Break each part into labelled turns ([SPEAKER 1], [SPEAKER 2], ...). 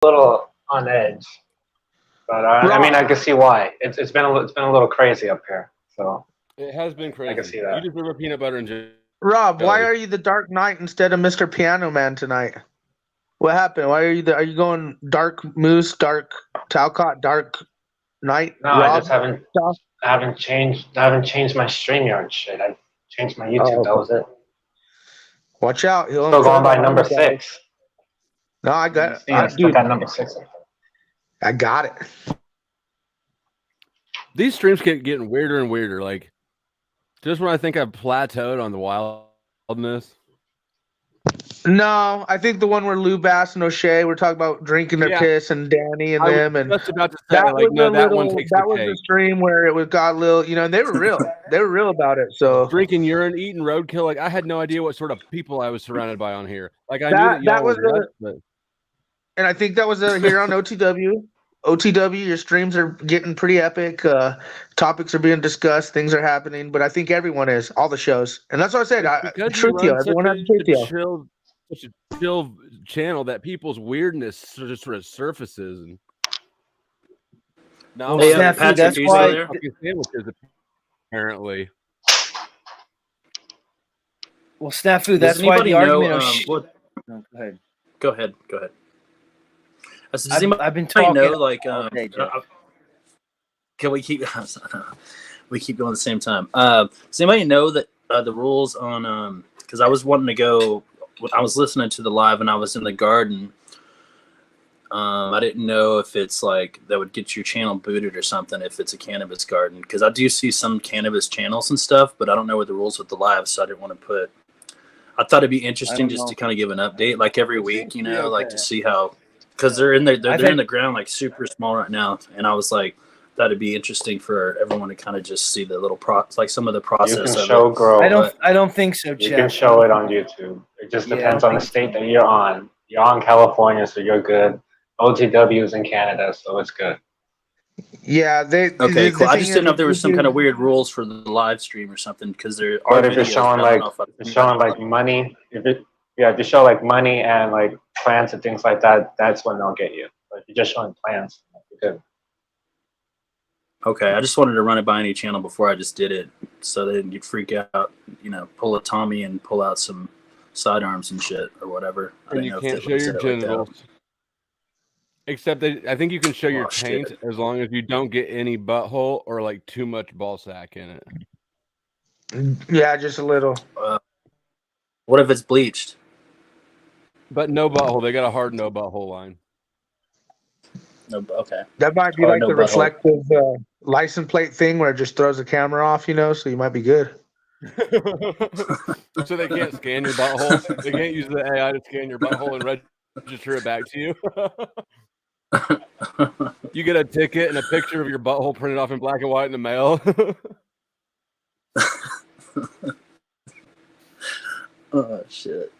[SPEAKER 1] little on edge, but I mean, I can see why. It's been a little crazy up here, so
[SPEAKER 2] it has been crazy.
[SPEAKER 1] I can see that.
[SPEAKER 2] You deserve a peanut butter and jelly.
[SPEAKER 3] Rob, why are you the Dark Knight instead of Mr. Piano Man tonight? What happened? Why are you are you going Dark Moose, Dark Talcott, Dark Knight?
[SPEAKER 1] No,
[SPEAKER 3] Rob?
[SPEAKER 1] I just haven't changed my StreamYard shit. I changed my YouTube. That was it.
[SPEAKER 3] Watch out!
[SPEAKER 1] Still going by number 6.
[SPEAKER 3] No, I got
[SPEAKER 1] it. Dude, got number 6.
[SPEAKER 3] I got it.
[SPEAKER 2] These streams keep getting weirder and weirder. Like, just when I think I've plateaued on the wildness.
[SPEAKER 3] No, I think the one where Lou Bass and O'Shea were talking about drinking their piss and Danny and them, and
[SPEAKER 2] just about to say, that like, no, that one takes
[SPEAKER 3] that was the stream where it got a little, you know, and they were real. They were real about it. So
[SPEAKER 2] drinking urine, eating roadkill. Like, I had no idea what sort of people I was surrounded by on here. Like, I knew that was
[SPEAKER 3] and I think that was here on OTW. OTW, your streams are getting pretty epic. Topics are being discussed. Things are happening. But I think everyone is, all the shows. And that's what I said. Truthio. Everyone has Truthio.
[SPEAKER 2] Such a chill channel that people's weirdness just sort of surfaces. And now
[SPEAKER 4] Patrick, that's why
[SPEAKER 2] sandwiches, apparently.
[SPEAKER 4] Well, Snafu, that's why the argument of
[SPEAKER 5] no, go ahead.
[SPEAKER 4] I've been talking.
[SPEAKER 5] Know, like, can we keep? We keep going at the same time. Does anybody know that the rules on? Because I was wanting to go. I was listening to the live and I was in the garden. I didn't know if it's like that would get your channel booted or something if it's a cannabis garden. Because I do see some cannabis channels and stuff, but I don't know what the rules with the live, so I didn't want to put. I thought it'd be interesting just to kind of give an update, like every week, you know, like to see how. Because they're in they're in the ground like super small right now, and I was like, that'd be interesting for everyone to kind of just see the little like some of the process.
[SPEAKER 1] You can show grow.
[SPEAKER 4] I don't think so, Jeff.
[SPEAKER 1] You can show it on YouTube. It just depends on the state that you're on. You're on California, so you're good. OTW is in Canada, so it's good.
[SPEAKER 3] Yeah,
[SPEAKER 5] okay, cool. I just didn't know if there was some kind of weird rules for the live stream or something because there are.
[SPEAKER 1] But if you're showing like money, if you show like money and like plants and things like that, that's when they'll get you. But if you're just showing plants, you're good.
[SPEAKER 5] Okay, I just wanted to run it by any channel before I just did it, so they didn't get freak out, you know, pull a Tommy and pull out some sidearms and shit or whatever.
[SPEAKER 2] And you can't show your genitals. Like except that I think you can show your taint as long as you don't get any butthole or like too much ball sack in it.
[SPEAKER 3] Yeah, just a little.
[SPEAKER 5] What if it's bleached?
[SPEAKER 2] But no butthole. They got a hard no butthole line.
[SPEAKER 5] No, okay.
[SPEAKER 3] That might be like the reflective license plate thing where it just throws the camera off, you know, so you might be good.
[SPEAKER 2] So they can't scan your butthole? They can't use the AI to scan your butthole and register it back to you? You get a ticket and a picture of your butthole printed off in black and white in the mail?
[SPEAKER 5] Oh, shit.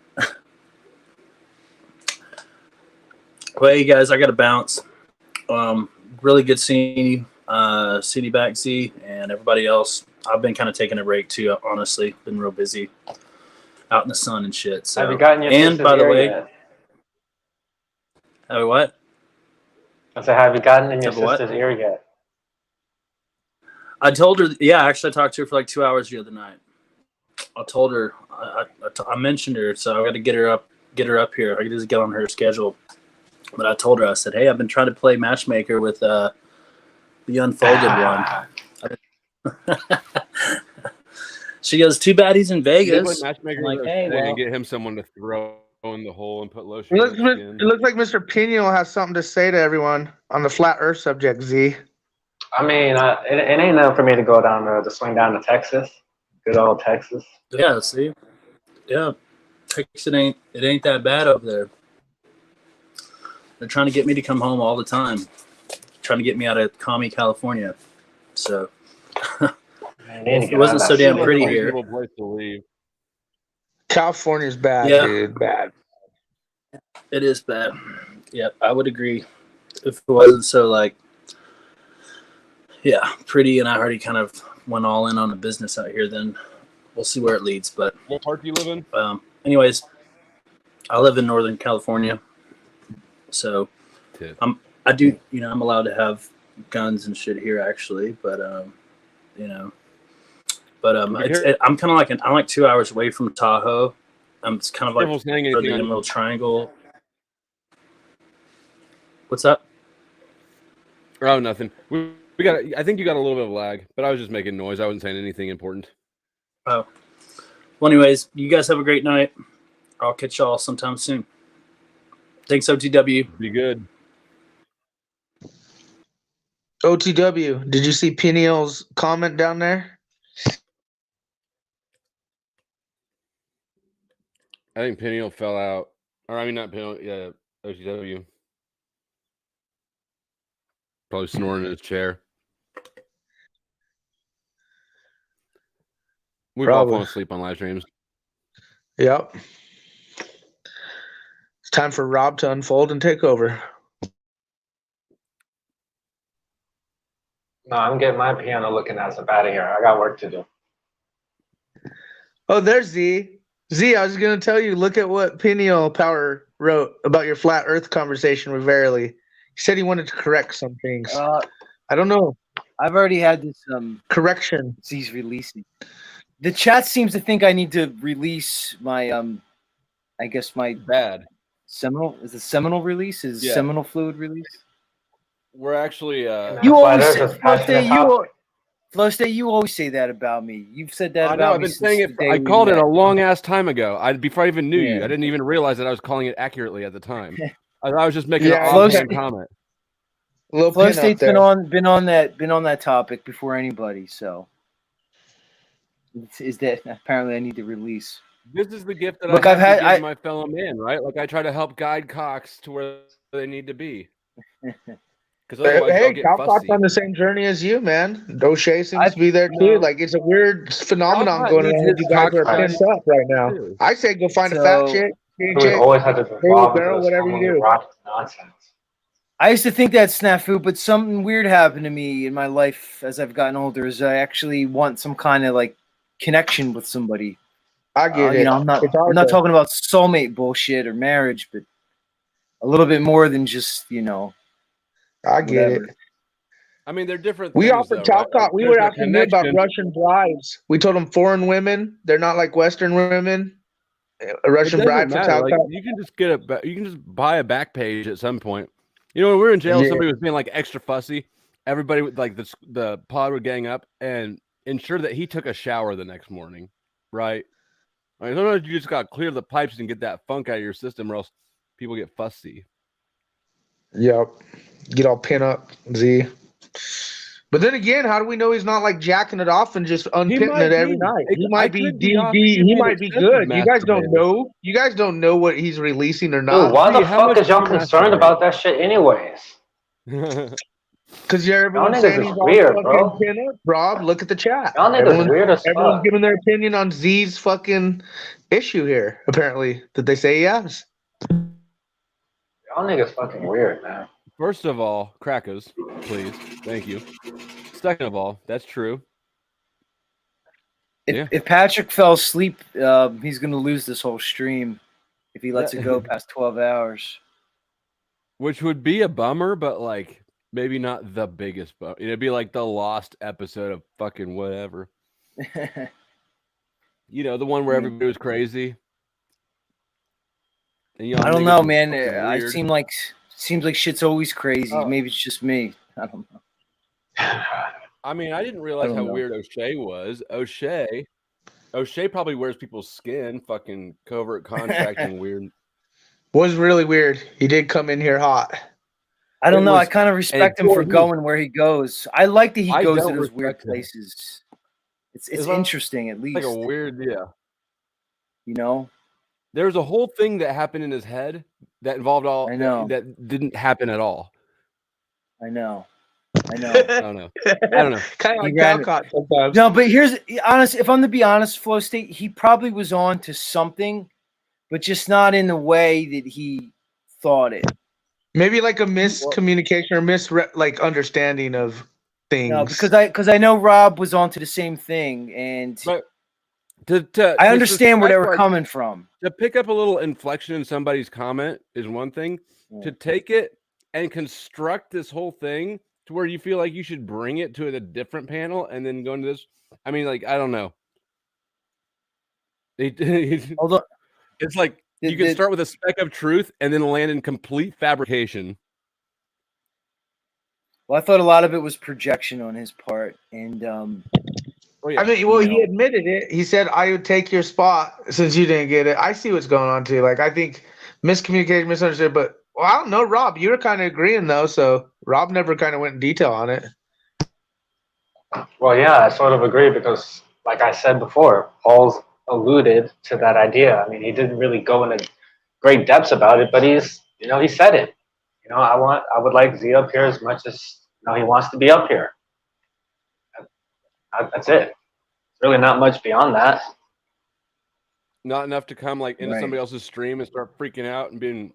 [SPEAKER 5] Well, hey, guys, I got to bounce. Really good seeing you, City Back Z, and everybody else. I've been kind of taking a break too, honestly. Been real busy out in the sun and shit. So,
[SPEAKER 1] have you gotten your
[SPEAKER 5] and by the way,
[SPEAKER 1] yet?
[SPEAKER 5] Have what?
[SPEAKER 1] I said, have you gotten in your sister's ear yet?
[SPEAKER 5] I told her, yeah, actually I talked to her for like 2 hours the other night. I told her, I mentioned her, so I got to get her up here. I can just get on her schedule. But I told her, I said, hey, I've been trying to play matchmaker with the unfolded one. She goes, too bad he's in Vegas.
[SPEAKER 2] Matchmaker, like, hey, and get him someone to throw in the hole and put lotion.
[SPEAKER 3] It looks like Mr. Pino has something to say to everyone on the flat Earth subject. Z.
[SPEAKER 1] I mean, it ain't enough for me to go down to swing down to Texas, good old Texas.
[SPEAKER 5] Yeah, see, yeah, Texas it ain't that bad over there. They're trying to get me to come home all the time, trying to get me out of commie California. So it wasn't so damn pretty here.
[SPEAKER 2] Place to leave.
[SPEAKER 3] California's bad, dude. Bad.
[SPEAKER 5] It is bad. Yep, I would agree. If it wasn't so like, yeah, pretty, and I already kind of went all in on the business out here, then we'll see where it leads. But
[SPEAKER 2] what part do you live in?
[SPEAKER 5] Anyways, I live in Northern California. So
[SPEAKER 2] tip.
[SPEAKER 5] I do, you know, I'm allowed to have guns and shit here actually, but you know, but I'm kind of like I'm like 2 hours away from Tahoe. It's kind of like the Emerald Triangle. What's up?
[SPEAKER 2] Oh, nothing. We got. I think you got a little bit of lag, but I was just making noise. I wasn't saying anything important.
[SPEAKER 5] Oh, well, anyways, you guys have a great night. I'll catch y'all sometime soon. Thanks, OTW.
[SPEAKER 2] Be good.
[SPEAKER 3] OTW, did you see Peniel's comment down there?
[SPEAKER 2] I think Peniel fell out. Or I mean, not Peniel. Yeah, OTW. Probably snoring in his chair. We've all fallen asleep on live streams.
[SPEAKER 3] Yep. It's time for Rob to unfold and take over.
[SPEAKER 1] No, I'm getting my piano looking ass up out of here. I got work to do.
[SPEAKER 3] Oh, there's Z. Z, I was going to tell you, look at what Peniel Power wrote about your flat earth conversation with Verily. He said he wanted to correct some things. I don't know.
[SPEAKER 4] I've already had this
[SPEAKER 3] correction.
[SPEAKER 4] Z's releasing. The chat seems to think I need to release my I guess my seminal release? Is seminal fluid release?
[SPEAKER 2] We're actually
[SPEAKER 4] you always Flow State, you always say that about me. You've said that about me.
[SPEAKER 2] I've been saying it. I called it a long ass time ago. Before I even knew you. I didn't even realize that I was calling it accurately at the time. I was just making an offhand comment.
[SPEAKER 4] Flow State's been on that topic before anybody. So is that apparently I need to release.
[SPEAKER 2] This is the gift that I've had to give my fellow man, right? Like I try to help guide Cox to where they need to be.
[SPEAKER 3] Hey, Calcock's on the same journey as you, man. O'Shea seems to be there too. Like it's a weird phenomenon going on. You guys are pissed up right now. I say go find a fat chick.
[SPEAKER 1] We always have to
[SPEAKER 3] barrel, whatever you do.
[SPEAKER 1] Nonsense.
[SPEAKER 4] I used to think that snafu, but something weird happened to me in my life as I've gotten older. Is I actually want some kind of like connection with somebody.
[SPEAKER 3] I get it.
[SPEAKER 4] You know, I'm not talking about soulmate bullshit or marriage, but a little bit more than just, you know.
[SPEAKER 3] I get it.
[SPEAKER 2] I mean, they're different.
[SPEAKER 3] We offered Calcott. We were asking him about Russian brides. We told him foreign women. They're not like Western women. A Russian bride for Calcott.
[SPEAKER 2] Like, you can just you can just buy a back page at some point. You know, when we were in jail, somebody was being like extra fussy. Everybody would like the pod would gang up and ensure that he took a shower the next morning, right? I mean, sometimes you just got to clear the pipes and get that funk out of your system, or else people get fussy.
[SPEAKER 3] Yep. Get all pin up, Z. But then again, how do we know he's not like jacking it off and just unpinning it every night? He might be DD. He might be good. You guys don't know. You guys don't know what he's releasing or not.
[SPEAKER 1] Dude, why the fuck is y'all concerned about that shit anyways?
[SPEAKER 3] Because everyone's saying he's
[SPEAKER 1] weird, bro.
[SPEAKER 3] Pin up. Rob, look at the chat.
[SPEAKER 1] Y'all niggas weird as fuck.
[SPEAKER 3] Everyone's giving their opinion on Z's fucking issue here, apparently, that they say he has.
[SPEAKER 1] Y'all niggas fucking weird, man.
[SPEAKER 2] First of all, crackers, please. Thank you. Second of all, that's true.
[SPEAKER 4] If Patrick fell asleep, he's going to lose this whole stream if he lets it go past 12 hours.
[SPEAKER 2] Which would be a bummer, but like maybe not the biggest bummer. It'd be like the lost episode of fucking whatever. You know, the one where everybody was crazy.
[SPEAKER 4] I don't know, man. I seems like shit's always crazy. Maybe it's just me. I don't know.
[SPEAKER 2] I mean, I didn't realize how weird O'Shea was. O'Shea probably wears people's skin. Fucking covert contracting weird.
[SPEAKER 3] Was really weird. He did come in here hot.
[SPEAKER 4] I don't know. I kind of respect him for going where he goes. I like that he goes to those weird places. It's interesting, at least.
[SPEAKER 2] Like a weird,
[SPEAKER 4] You know?
[SPEAKER 2] There's a whole thing that happened in his head that involved that didn't happen at all.
[SPEAKER 4] I know.
[SPEAKER 2] I don't know.
[SPEAKER 3] Kind of like Calcott sometimes.
[SPEAKER 4] No, but here's honest. If I'm to be honest, Flow State, he probably was on to something, but just not in the way that he thought it.
[SPEAKER 3] Maybe like a miscommunication or understanding of things.
[SPEAKER 4] No, because I know Rob was on to the same thing, and I understand where they were coming from.
[SPEAKER 2] To pick up a little inflection in somebody's comment is one thing. Yeah. To take it and construct this whole thing to where you feel like you should bring it to a different panel and then go into this. I mean, like, I don't know.
[SPEAKER 4] Although
[SPEAKER 2] it's like you can start with a speck of truth and then land in complete fabrication.
[SPEAKER 4] Well, I thought a lot of it was projection on his part, and
[SPEAKER 3] I mean, well, he admitted it. He said, "I would take your spot since you didn't get it." I see what's going on too. Like, I think miscommunicated, misunderstood. But well, I don't know, Rob. You were kind of agreeing though, so Rob never kind of went in detail on it.
[SPEAKER 1] Well, yeah, I sort of agree because, like I said before, Paul's alluded to that idea. I mean, he didn't really go into great depths about it, but he said it. I would like Z up here as much as he wants to be up here. That's it. It's really not much beyond that.
[SPEAKER 2] Not enough to come like into somebody else's stream and start freaking out and being.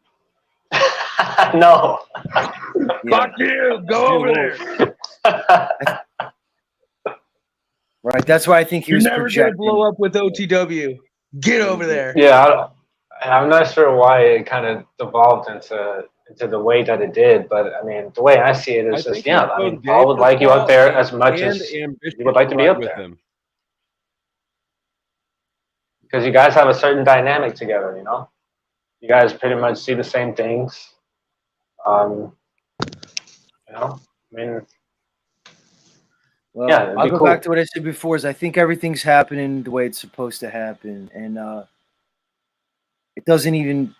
[SPEAKER 1] No.
[SPEAKER 3] Fuck you. Go over there.
[SPEAKER 4] Right. That's why I think he was
[SPEAKER 3] never
[SPEAKER 4] projecting.
[SPEAKER 3] Gonna blow up with OTW. Get over there.
[SPEAKER 1] Yeah, I'm not sure why it kind of devolved into the way that it did, but I mean, the way I see it is just, I mean, Paul would like you up there as much as you would like to be up there. Because you guys have a certain dynamic together, You guys pretty much see the same things. I mean,
[SPEAKER 4] well,
[SPEAKER 1] yeah,
[SPEAKER 4] I'll go back to what I said before. Is I think everything's happening the way it's supposed to happen, and it doesn't even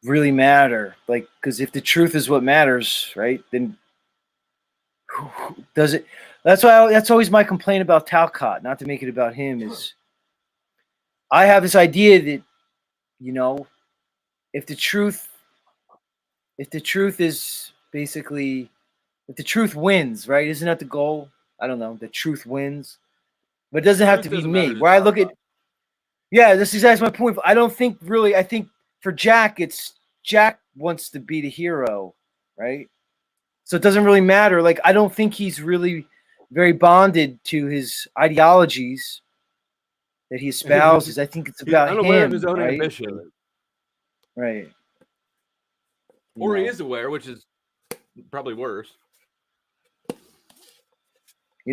[SPEAKER 4] really matter. Like, because if the truth is what matters, right? Then does it? That's always my complaint about Talcott. Not to make it about him, is I have this idea that if the truth is basically, if the truth wins, right? Isn't that the goal? I don't know. The truth wins, but it doesn't have to be me. Where I look at, this is exactly my point. I don't think really. I think for Jack, it's Jack wants to be the hero, right? So it doesn't really matter. Like, I don't think he's really very bonded to his ideologies that he espouses. I think it's about him.
[SPEAKER 2] Unaware of his own
[SPEAKER 4] right?
[SPEAKER 2] ambition,
[SPEAKER 4] right?
[SPEAKER 2] Or he is aware, which is probably worse.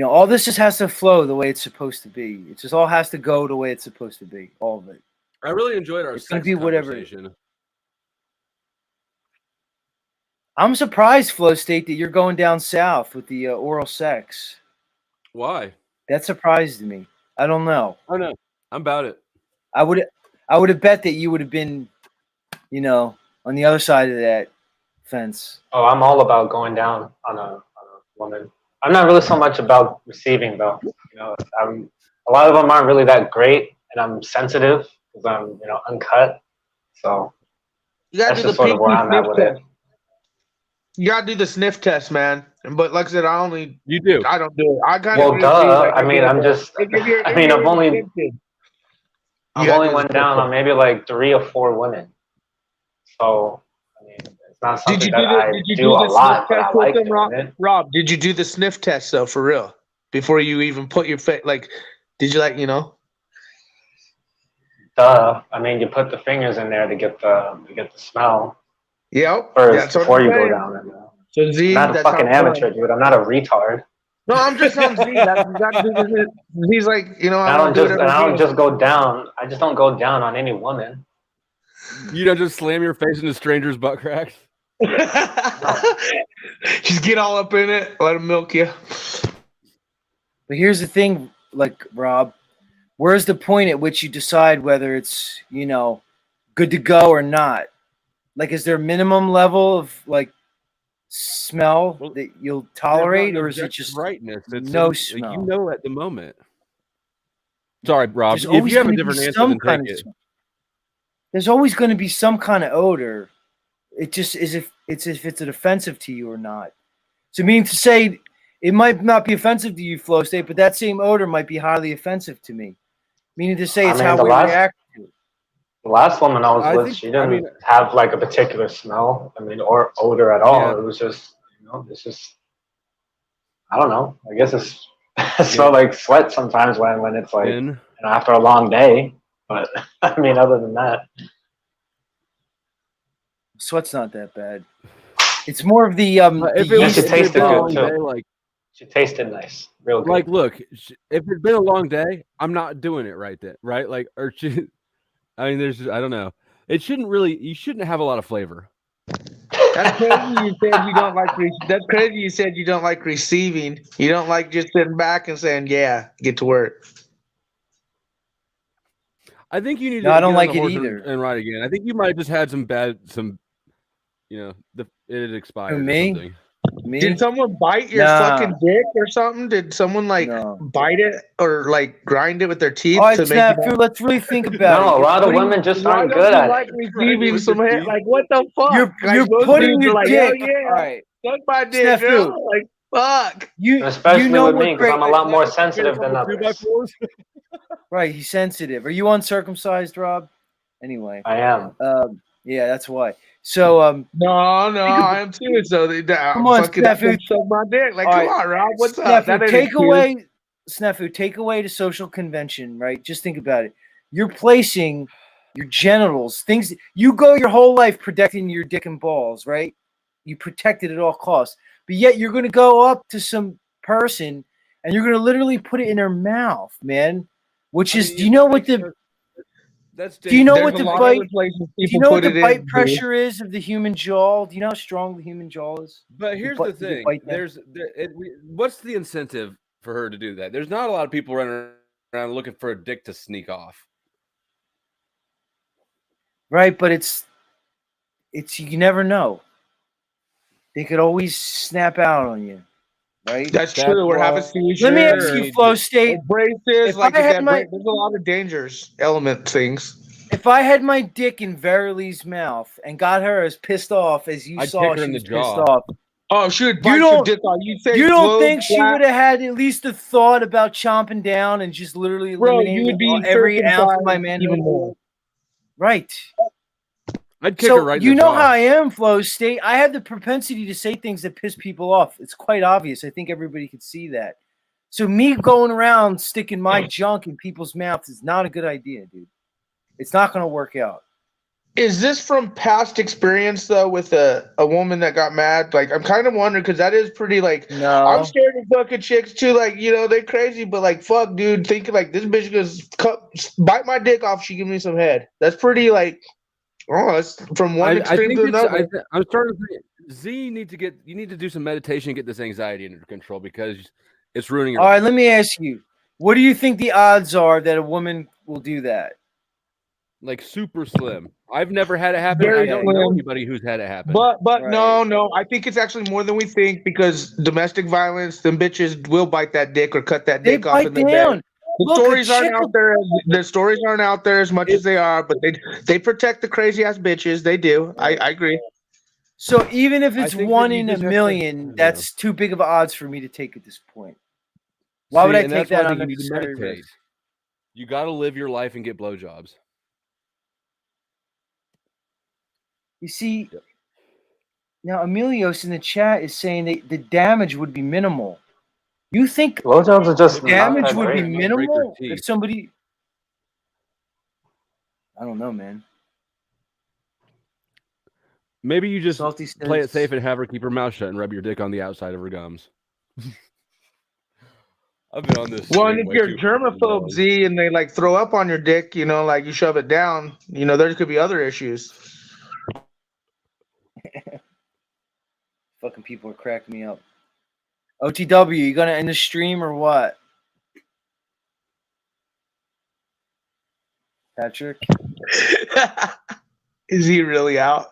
[SPEAKER 4] All this just has to flow the way it's supposed to be. It just all has to go the way it's supposed to be. All of it.
[SPEAKER 2] I really enjoyed our sex conversation.
[SPEAKER 4] I'm surprised, Flow State, that you're going down south with the oral sex.
[SPEAKER 2] Why?
[SPEAKER 4] That surprised me. I don't know.
[SPEAKER 2] Oh no, I'm about it.
[SPEAKER 4] I would have bet that you would have been, on the other side of that fence.
[SPEAKER 1] Oh, I'm all about going down on a woman. I'm not really so much about receiving, though. A lot of them aren't really that great, and I'm sensitive because I'm, uncut. So that's just sort of where I'm at with it.
[SPEAKER 3] You gotta do the sniff test, man. But like I said,
[SPEAKER 2] You do.
[SPEAKER 3] I don't do it. I kind
[SPEAKER 1] of. Well, duh. I mean, I'm just. I've only went down on maybe like 3 or 4 women. So I mean, it's not something that I do a lot, but I like doing it.
[SPEAKER 3] Rob, did you do the sniff test though, for real? Before you even put your face, like, did you
[SPEAKER 1] Duh. I mean, you put the fingers in there to get the smell.
[SPEAKER 3] Yep.
[SPEAKER 1] First, before you go down in there.
[SPEAKER 3] So Z,
[SPEAKER 1] I'm not a fucking amateur, dude. I'm not a retard.
[SPEAKER 3] No, I'm just on Z. He's like,
[SPEAKER 1] I don't just go down. I just don't go down on any woman.
[SPEAKER 2] You don't just slam your face into strangers' butt cracks.
[SPEAKER 3] Just get all up in it, let him milk you.
[SPEAKER 4] But here's the thing, like, Rob, where's the point at which you decide whether it's, good to go or not? Like, is there a minimum level of, like, smell that you'll tolerate, or is it just
[SPEAKER 2] rightness? It's
[SPEAKER 4] no smell?
[SPEAKER 2] Like, at the moment. Sorry, Rob. If you have a different answer, then take it.
[SPEAKER 4] There's always going to be some kind of odor. It just is if it's offensive to you or not. So, meaning to say, it might not be offensive to you, Flow State, but that same odor might be highly offensive to me. Meaning to say, it's how we react to it.
[SPEAKER 1] The last woman I was with, she didn't have like a particular smell. I mean, or odor at all. Yeah. It was just, it's just, I don't know. I guess it smelled like sweat sometimes when it's like after a long day. But I mean, other than that,
[SPEAKER 4] sweat's not that bad. It's more of the
[SPEAKER 2] But if it
[SPEAKER 1] Yeah,
[SPEAKER 2] was
[SPEAKER 1] she
[SPEAKER 2] if it had
[SPEAKER 1] tasted
[SPEAKER 2] been a
[SPEAKER 1] good,
[SPEAKER 2] long
[SPEAKER 1] too.
[SPEAKER 2] day, like
[SPEAKER 1] She tasted nice, real good.
[SPEAKER 2] like look, if it'd been a long day, I'm not doing it right then, right? Like or I mean, there's I don't know. It shouldn't really. You shouldn't have a lot of flavor.
[SPEAKER 3] That's crazy. You said you don't like. That's crazy. You said you don't like receiving. You don't like just sitting back and saying, "Yeah, get to work."
[SPEAKER 2] I think you need
[SPEAKER 4] No,
[SPEAKER 2] to
[SPEAKER 4] I
[SPEAKER 2] get
[SPEAKER 4] don't
[SPEAKER 2] on
[SPEAKER 4] like
[SPEAKER 2] the
[SPEAKER 4] it
[SPEAKER 2] horse
[SPEAKER 4] either.
[SPEAKER 2] and ride again. I think you might have just had some, it had expired or
[SPEAKER 4] me?
[SPEAKER 2] something.
[SPEAKER 4] Me?
[SPEAKER 3] Did someone bite your
[SPEAKER 4] Nah.
[SPEAKER 3] fucking dick or something? Did someone like
[SPEAKER 4] No.
[SPEAKER 3] bite it or like grind it with their teeth
[SPEAKER 4] All right,
[SPEAKER 3] to make
[SPEAKER 4] Snafu, let's really think about
[SPEAKER 1] No,
[SPEAKER 4] it.
[SPEAKER 1] a lot of
[SPEAKER 4] You're putting-
[SPEAKER 1] women just
[SPEAKER 3] Why
[SPEAKER 1] aren't
[SPEAKER 3] don't
[SPEAKER 1] good
[SPEAKER 3] you
[SPEAKER 1] at
[SPEAKER 3] like
[SPEAKER 1] it.
[SPEAKER 3] receiving
[SPEAKER 2] with
[SPEAKER 3] some
[SPEAKER 2] your
[SPEAKER 3] head?
[SPEAKER 2] teeth.
[SPEAKER 3] Like what the fuck?
[SPEAKER 4] You're
[SPEAKER 3] Like, those
[SPEAKER 4] putting
[SPEAKER 3] dudes
[SPEAKER 4] your
[SPEAKER 3] are like,
[SPEAKER 4] dick.
[SPEAKER 3] hell yeah,
[SPEAKER 4] All right,
[SPEAKER 3] suck my dick,
[SPEAKER 4] Snafu.
[SPEAKER 3] girl. Like fuck.
[SPEAKER 4] you
[SPEAKER 1] Especially
[SPEAKER 4] know
[SPEAKER 1] with
[SPEAKER 4] what
[SPEAKER 1] me, because
[SPEAKER 4] great-
[SPEAKER 1] I'm a lot more sensitive than others.
[SPEAKER 4] Right, he's sensitive. Are you uncircumcised, Rob? Anyway,
[SPEAKER 1] I am.
[SPEAKER 4] yeah, that's why. So
[SPEAKER 3] No, I am too. So
[SPEAKER 4] Come on,
[SPEAKER 3] fucking that
[SPEAKER 4] Snafu.
[SPEAKER 3] bitch suck my dick. Like,
[SPEAKER 4] All
[SPEAKER 3] come
[SPEAKER 4] right.
[SPEAKER 3] on, Rob. What's up? That
[SPEAKER 4] Snafu,
[SPEAKER 3] ain't
[SPEAKER 4] take
[SPEAKER 3] excuse.
[SPEAKER 4] away Snafu, take away the social convention, right? Just think about it. You're placing your genitals, things you go your whole life protecting your dick and balls, right? You protect it at all costs. But yet you're gonna go up to some person and you're gonna literally put it in their mouth, man. Which is do you know what the
[SPEAKER 2] That's
[SPEAKER 4] do you know
[SPEAKER 3] There's
[SPEAKER 4] what
[SPEAKER 3] a
[SPEAKER 4] the
[SPEAKER 3] lot of
[SPEAKER 4] bite
[SPEAKER 3] other places
[SPEAKER 4] do you
[SPEAKER 3] people
[SPEAKER 4] know what
[SPEAKER 3] put
[SPEAKER 4] the
[SPEAKER 3] it
[SPEAKER 4] bite
[SPEAKER 3] in, dude.
[SPEAKER 4] pressure is of the human jaw? Do you know how strong the human jaw is?
[SPEAKER 2] But here's
[SPEAKER 4] bite-
[SPEAKER 2] the
[SPEAKER 4] did you
[SPEAKER 2] thing:
[SPEAKER 4] bite that?
[SPEAKER 2] what's the incentive for her to do that? There's not a lot of people running around looking for a dick to sneak off.
[SPEAKER 4] Right, but it's you never know. They could always snap out on you, right?
[SPEAKER 3] That's
[SPEAKER 2] That's
[SPEAKER 3] true. We're having
[SPEAKER 2] why-
[SPEAKER 3] seizures.
[SPEAKER 4] Let me ask you, Flow State.
[SPEAKER 3] Braces,
[SPEAKER 4] If
[SPEAKER 3] like
[SPEAKER 4] I
[SPEAKER 3] if
[SPEAKER 4] had
[SPEAKER 3] that
[SPEAKER 4] my-
[SPEAKER 3] there's a lot of dangers element things.
[SPEAKER 4] If I had my dick in Verily's mouth and got her as pissed off as you
[SPEAKER 2] I'd
[SPEAKER 4] saw
[SPEAKER 2] kick her
[SPEAKER 4] she
[SPEAKER 2] in the
[SPEAKER 4] was
[SPEAKER 2] jaw.
[SPEAKER 4] pissed off,
[SPEAKER 3] Oh, she would bite your
[SPEAKER 4] don't-
[SPEAKER 3] dick off. You say
[SPEAKER 4] you don't
[SPEAKER 3] slow,
[SPEAKER 4] think she
[SPEAKER 3] flat.
[SPEAKER 4] would have had at least a thought about chomping down and just literally
[SPEAKER 3] Bro,
[SPEAKER 4] eliminating
[SPEAKER 3] you would be
[SPEAKER 4] every ounce of my
[SPEAKER 3] circumcised
[SPEAKER 4] manhood?
[SPEAKER 3] even more.
[SPEAKER 4] Right.
[SPEAKER 2] I'd kick
[SPEAKER 4] So
[SPEAKER 2] her right in
[SPEAKER 4] you
[SPEAKER 2] the
[SPEAKER 4] know
[SPEAKER 2] jaw.
[SPEAKER 4] how I am, Flow State. I have the propensity to say things that piss people off. It's quite obvious. I think everybody could see that. So me going around sticking my junk in people's mouths is not a good idea, dude. It's not going to work out.
[SPEAKER 3] Is this from past experience though with a woman that got mad? Like I'm kind of wondering because that is pretty like
[SPEAKER 4] No.
[SPEAKER 3] I'm scared of fucking chicks too. Like they're crazy, but like fuck, dude, thinking like this bitch bite my dick off. She give me some head. That's pretty like that's from one
[SPEAKER 2] I
[SPEAKER 3] extreme
[SPEAKER 2] think
[SPEAKER 3] to
[SPEAKER 2] it's.
[SPEAKER 3] another.
[SPEAKER 2] I'm starting to think Z you need to do some meditation and get this anxiety under control because it's ruining your
[SPEAKER 4] All
[SPEAKER 2] life.
[SPEAKER 4] right, let me ask you. What do you think the odds are that a woman will do that?
[SPEAKER 2] Like super slim. I've never had it happen.
[SPEAKER 3] Very
[SPEAKER 2] I don't know
[SPEAKER 3] slim.
[SPEAKER 2] anybody who's had it happen.
[SPEAKER 3] But
[SPEAKER 4] Right.
[SPEAKER 3] no, I think it's actually more than we think because domestic violence, them bitches will bite that dick or cut that
[SPEAKER 4] They
[SPEAKER 3] dick off
[SPEAKER 4] bite
[SPEAKER 3] in the
[SPEAKER 4] down.
[SPEAKER 3] bed. The
[SPEAKER 4] Look, a
[SPEAKER 3] stories aren't
[SPEAKER 4] chick
[SPEAKER 3] out there. The stories aren't out there as much as they are, but they protect the crazy ass bitches. They do. I agree.
[SPEAKER 4] So even if
[SPEAKER 2] I
[SPEAKER 4] it's
[SPEAKER 2] think that
[SPEAKER 4] one
[SPEAKER 2] you
[SPEAKER 4] in a
[SPEAKER 2] just have to-
[SPEAKER 4] million,
[SPEAKER 2] yeah.
[SPEAKER 4] that's too big of odds for me to take at this point. Why would I
[SPEAKER 2] and
[SPEAKER 4] take
[SPEAKER 2] that's why
[SPEAKER 4] that
[SPEAKER 2] I think you need to
[SPEAKER 4] unnecessary
[SPEAKER 2] meditate.
[SPEAKER 4] risk?
[SPEAKER 2] You got to live your life and get blowjobs.
[SPEAKER 4] You see,
[SPEAKER 2] Yep.
[SPEAKER 4] now Emilios in the chat is saying that the damage would be minimal. You think
[SPEAKER 1] Blowjobs are just not
[SPEAKER 4] damage
[SPEAKER 1] that
[SPEAKER 4] would be
[SPEAKER 1] great.
[SPEAKER 4] minimal
[SPEAKER 2] teeth.
[SPEAKER 4] if somebody? I don't know, man.
[SPEAKER 2] Maybe you just
[SPEAKER 4] Salty
[SPEAKER 2] play it
[SPEAKER 4] says-
[SPEAKER 2] safe and have her keep her mouth shut and rub your dick on the outside of her gums. I've been on this.
[SPEAKER 3] Well,
[SPEAKER 2] stream
[SPEAKER 3] and if
[SPEAKER 2] way
[SPEAKER 3] you're
[SPEAKER 2] too
[SPEAKER 3] germaphobe,
[SPEAKER 2] long.
[SPEAKER 3] Z, and they like throw up on your dick, like you shove it down, there could be other issues.
[SPEAKER 4] Fucking people are cracking me up. OTW, you gonna end the stream or what? Patrick?
[SPEAKER 3] Is he really out?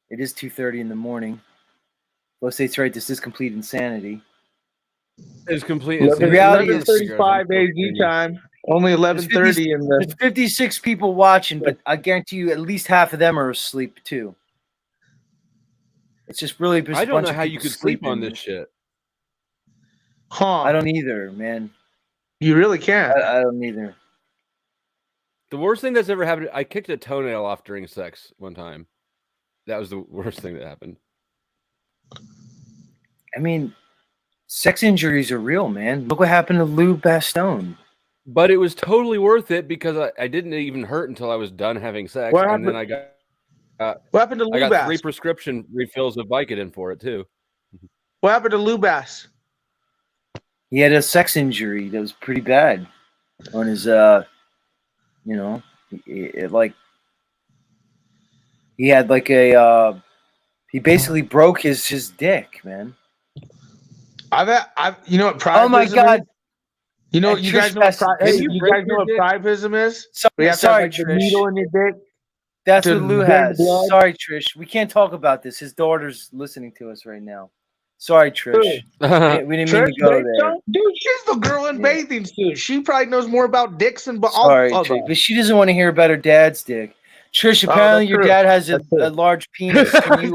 [SPEAKER 4] It is 2:30 in the morning. Flow State's right. This is complete insanity.
[SPEAKER 2] It's complete.
[SPEAKER 4] The reality is
[SPEAKER 3] 11:35 AZ time. Only 11:30 in
[SPEAKER 4] There's
[SPEAKER 3] the.
[SPEAKER 4] 56 people watching, but I guarantee you at least half of them are asleep too. It's just really just
[SPEAKER 2] I
[SPEAKER 4] a
[SPEAKER 2] don't
[SPEAKER 4] bunch
[SPEAKER 2] know
[SPEAKER 4] of
[SPEAKER 2] how you
[SPEAKER 4] people
[SPEAKER 2] could sleep on
[SPEAKER 4] sleeping.
[SPEAKER 2] this shit.
[SPEAKER 3] Huh?
[SPEAKER 4] I don't either, man.
[SPEAKER 3] You really can't.
[SPEAKER 4] I don't either.
[SPEAKER 2] The worst thing that's ever happened. I kicked a toenail off during sex one time. That was the worst thing that happened.
[SPEAKER 4] I mean, sex injuries are real, man. Look what happened to Lou Bastone.
[SPEAKER 2] But it was totally worth it because I didn't even hurt until I was done having sex,
[SPEAKER 3] What
[SPEAKER 2] and then
[SPEAKER 3] happened?
[SPEAKER 2] I got
[SPEAKER 3] What happened to
[SPEAKER 2] I got 3
[SPEAKER 3] Lubass?
[SPEAKER 2] prescription refills of Vicodin for it too.
[SPEAKER 3] What happened to Lubass?
[SPEAKER 4] He had a sex injury that was pretty bad on his, like he had like a, he basically broke his dick, man.
[SPEAKER 3] You know what priapism
[SPEAKER 4] Oh my God.
[SPEAKER 3] is? You know,
[SPEAKER 4] And
[SPEAKER 3] you
[SPEAKER 4] Trish
[SPEAKER 3] guys know what,
[SPEAKER 4] Best-
[SPEAKER 3] hey,
[SPEAKER 2] Can you
[SPEAKER 3] you
[SPEAKER 2] break
[SPEAKER 3] guys know
[SPEAKER 2] your
[SPEAKER 3] what
[SPEAKER 2] dick?
[SPEAKER 3] priapism is?
[SPEAKER 4] So,
[SPEAKER 3] We have to
[SPEAKER 4] sorry,
[SPEAKER 3] have like the
[SPEAKER 4] Trish.
[SPEAKER 3] needle in your dick.
[SPEAKER 4] That's
[SPEAKER 3] to
[SPEAKER 4] what Lou
[SPEAKER 3] drain the
[SPEAKER 4] has.
[SPEAKER 3] blood.
[SPEAKER 4] Sorry, Trish. We can't talk about this. His daughter's listening to us right now. Sorry, Trish. We didn't mean
[SPEAKER 3] Trish
[SPEAKER 4] to go
[SPEAKER 3] Bateman?
[SPEAKER 4] there.
[SPEAKER 3] Dude, she's the girl in
[SPEAKER 4] Yeah.
[SPEAKER 3] bathing suits. She probably knows more about dicks and
[SPEAKER 4] Sorry,
[SPEAKER 3] all
[SPEAKER 4] Trish.
[SPEAKER 3] that.
[SPEAKER 4] But she doesn't want to hear about her dad's dick. Trish,
[SPEAKER 3] Oh,
[SPEAKER 4] apparently
[SPEAKER 3] that's
[SPEAKER 4] your
[SPEAKER 3] true.
[SPEAKER 4] dad has a
[SPEAKER 3] That's true.
[SPEAKER 4] large penis. Can you,